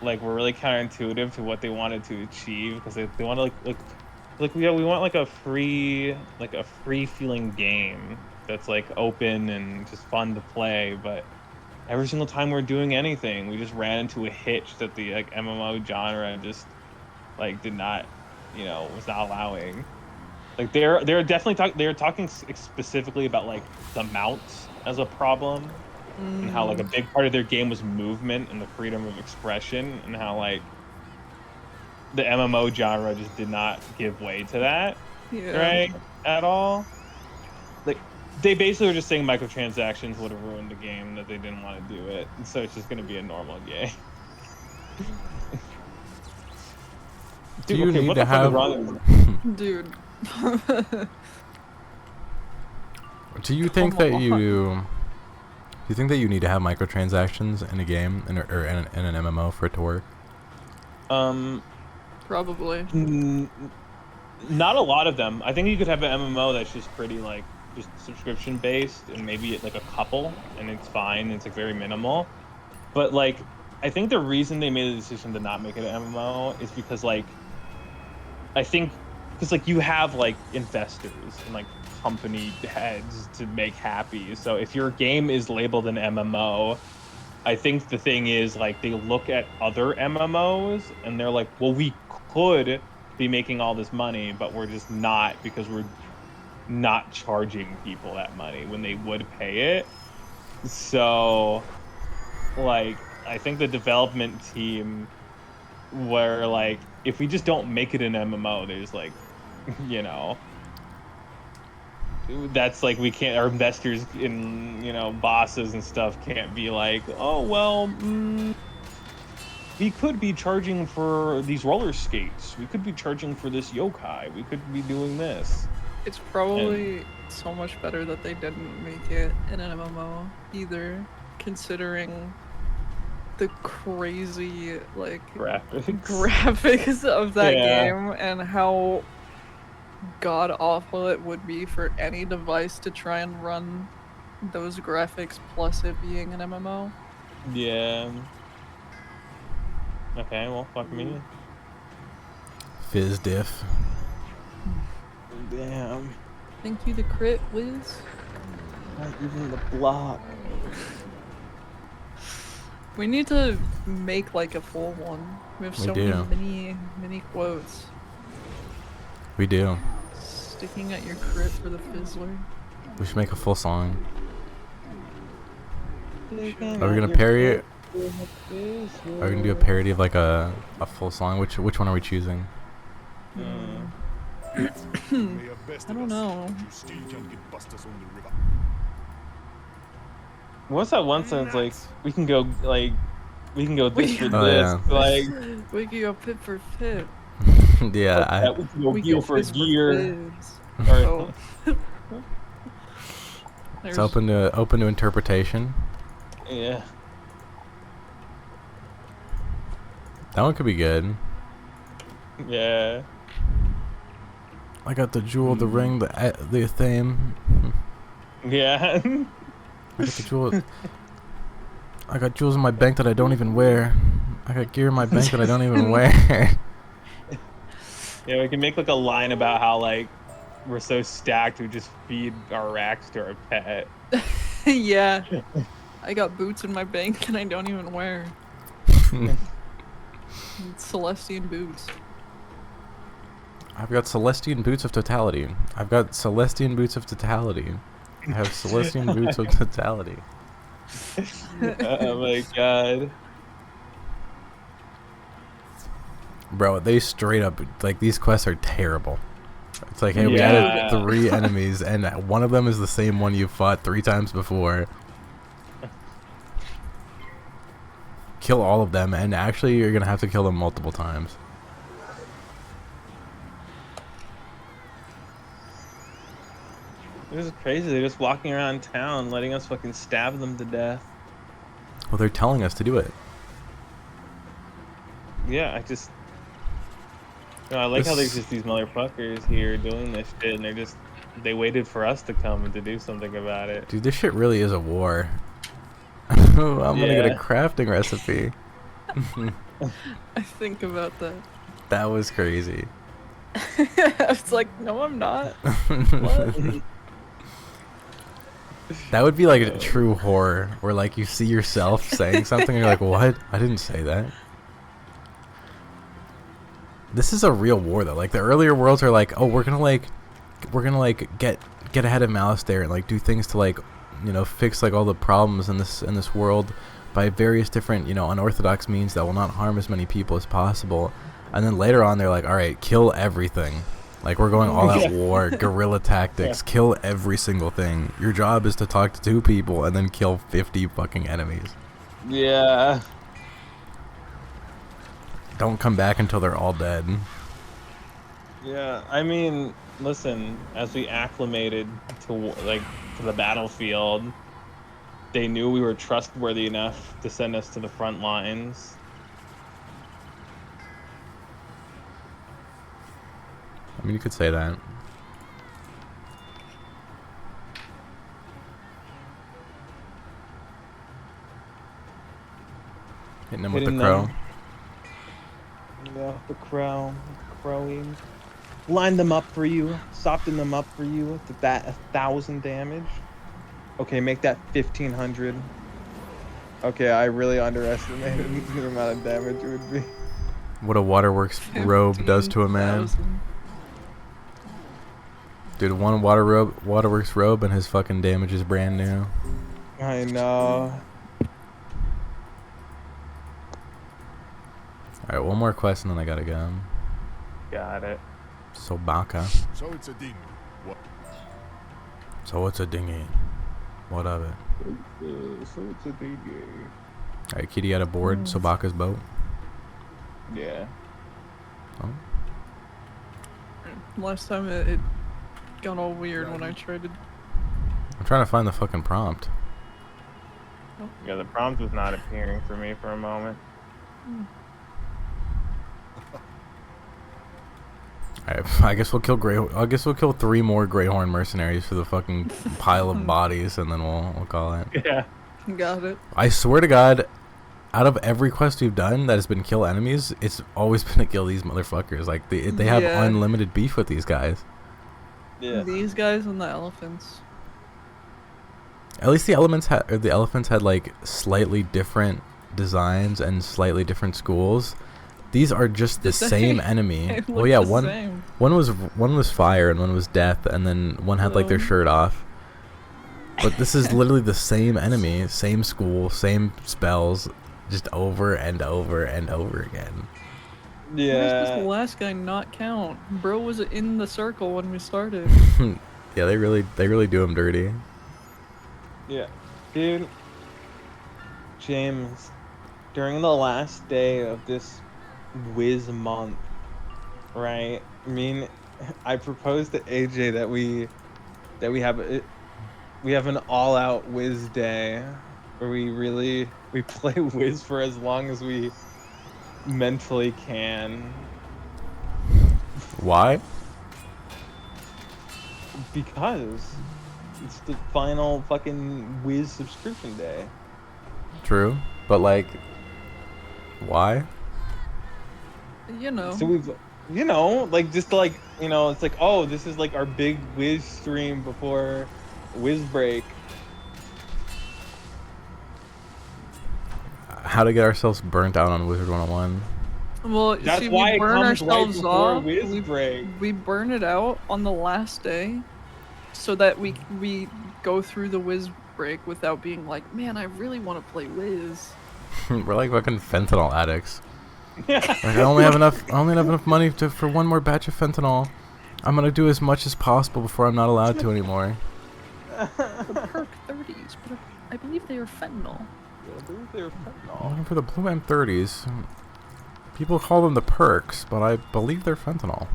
like were really counterintuitive to what they wanted to achieve because they want to we want like a free feeling game that's like open and just fun to play, but every single time we're doing anything we just ran into a hitch that the like MMO genre just like did not, was not allowing. Like they're definitely they're talking specifically about like the mounts as a problem and how like a big part of their game was movement and the freedom of expression and how like the MMO genre just did not give way to that, Yeah. right? At all. Like they basically were just saying microtransactions would have ruined the game, that they didn't want to do it, and so it's just going to be a normal game. Do you need what to the fuck is have... wrong? Dude. Do you think that you need to have microtransactions in a game or in an MMO for it to work? Probably. Not a lot of them. I think you could have an MMO that's just pretty like just subscription based and maybe like a couple and it's fine. It's like very minimal. But like I think the reason they made the decision to not make it an MMO is because like I think because like you have like investors and like company heads to make happy. So if your game is labeled an MMO, I think the thing is like they look at other MMOs and they're like, well, we could be making all this money, but we're just not because we're not charging people that money when they would pay it. So like I think the development team were like, if we just don't make it an MMO, there's like, that's like we can't, our investors and bosses and stuff can't be like, oh well, we could be charging for these roller skates, we could be charging for this yokai, we could be doing this. It's probably so much better that they didn't make it in an MMO either, considering the crazy like graphics of that game and how god awful it would be for any device to try and run those graphics plus it being an MMO. Yeah. Okay, well, fuck me. Fizz diff. Damn. Thank you to Crit Wiz. Not even the block. We need to make like a full one. We have so many quotes. We do. Sticking at your crit for the Fizzler. We should make a full song. Are we gonna parody it? Are we gonna do a parody of like a full song? Which one are we choosing? I don't know. What's that one sentence like? We can go like We can go this for We- Oh, this. yeah. Like, We could go pit for pit. Yeah, we can go We gear go for fizz gear. fizz. Or, Oh. it's There's open to interpretation. yeah. That one could be good. Yeah. I got the jewel, the ring, the theme. Yeah. I got the jewel. I got jewels in my bank that I don't even wear. I got gear in my bank that I don't even wear. Yeah, we can make like a line about how like we're so stacked we just feed our racks to our pet. yeah. I got boots in my bank that I don't even wear. Celestian boots. I've got Celestian boots of totality. I've got Celestian boots of totality. I have Celestian boots of totality. Oh my god. Bro, they straight up, like, these quests are terrible. It's like, hey, we Yeah. added 3 enemies, and one of them is the same one you fought 3 times before. Kill all of them, and actually you're gonna have to kill them multiple times. This is crazy. They're just walking around town letting us fucking stab them to death. Well, they're telling us to do it. Yeah, I like how there's just these motherfuckers here doing this shit, and they waited for us to come and to do something about it. Dude, this shit really is a war. I'm gonna get a Yeah. crafting recipe. I think about that. That was crazy. I was like, no, I'm not. What? That would be like a true horror, where like you see yourself saying something and you're like, what? I didn't say that. This is a real war though. Like the earlier worlds are like, oh, we're gonna get ahead of Malice there and like do things to like, you know, fix like all the problems in this world by various different, you know, unorthodox means that will not harm as many people as possible. And then later on they're like, all right, kill everything. Like we're going all out war, guerrilla tactics, kill every single thing. Your job is to talk to 2 people and then kill 50 fucking enemies. Yeah. Don't come back until they're all dead. Yeah, I mean, listen, as we acclimated to the battlefield, they knew we were trustworthy enough to send us to the front lines. I mean, you could say that. Hitting him with the Hitting crow. them. Yeah, the crowing. Line them up for you, soften them up for you to that 1,000 damage. Okay, make that 1,500. Okay, I really underestimated the amount of damage it would be. What a waterworks robe does to a man. 15,000. Dude, one waterworks robe and his fucking damage is brand new. I know. Alright, one more quest and then I gotta go. Got it. Sobaka. So it's a ding. What? So it's a dinghy. What of it? So it's a big game. Alright, Kitty got aboard Sobaka's boat. Yeah. Oh. Last time it got all weird when I tried to. I'm trying to find the fucking prompt. Yeah, the prompt was not appearing for me for a moment. Alright, I guess we'll kill 3 more Greyhorn mercenaries for the fucking pile of bodies, and then we'll call it. Yeah. Got it. I swear to God, out of every quest we've done that has been kill enemies, it's always been to kill these motherfuckers. Like they have Yeah. unlimited beef with these guys. Yeah. These guys and the elephants. At least the elephants had like slightly different designs and slightly different schools. These are just the same enemy. It Well, yeah, looked the one same. one was fire and one was death, and then one had like their shirt off. But this is literally the same enemy, same school, same spells, just over and over and over again. Why does Yeah. this last guy not count? Bro was in the circle when we started. Yeah, they really do him dirty. Yeah. Dude. James. during the last day of this Wiz month, right? I mean, I proposed to AJ that we have an all-out Wiz day where we play Wiz for as long as we mentally can. Why? Because it's the final fucking Wiz subscription day. True, but like, why? You know. So we've, like just to, like, it's like, oh, this is like our big Wiz stream before Wiz break. How to get ourselves burnt out on Wizard 101? Well, That's see, why we it burn comes right ourselves before off. Wiz break. We burn it out on the last day, so that we go through the Wiz break without being like, man, I really want to play Wiz. We're like fucking fentanyl addicts. Like, I only have enough money for one more batch of fentanyl. I'm gonna do as much as possible before I'm not allowed to anymore. The perk 30s, but I believe they are fentanyl. I'm looking for the blue M30s. People call them the perks, but I believe they're fentanyl.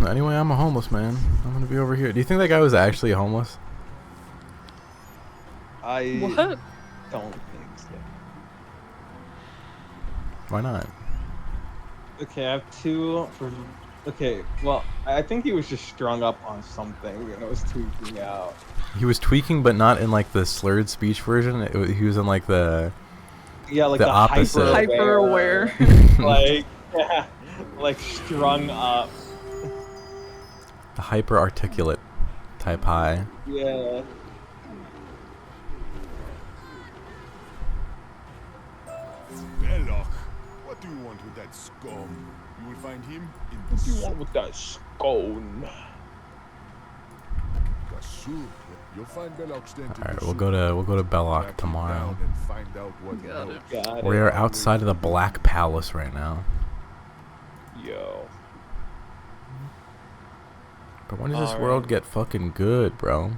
Anyway, I'm a homeless man. I'm gonna be over here. Do you think that guy was actually homeless? I What? don't think so. Why not? Okay, I have two. Okay, well, I think he was just strung up on something and it was tweaking out. He was tweaking, but not in like the slurred speech version. He was in like the Like the the opposite. Hyper aware. Like, yeah, like strung up. the hyper articulate type high. Yeah. Belloc, what do you want with that scum? You will find him in the What do you soup. want with that scone? The soup. You'll find Belloc's tent in All right, the we'll soup. go to Belloc Track him tomorrow. down and find out what he Got knows. it. Got We it. are outside of the Black Palace right now. Yo. But when does this Alright. world get fucking good, bro?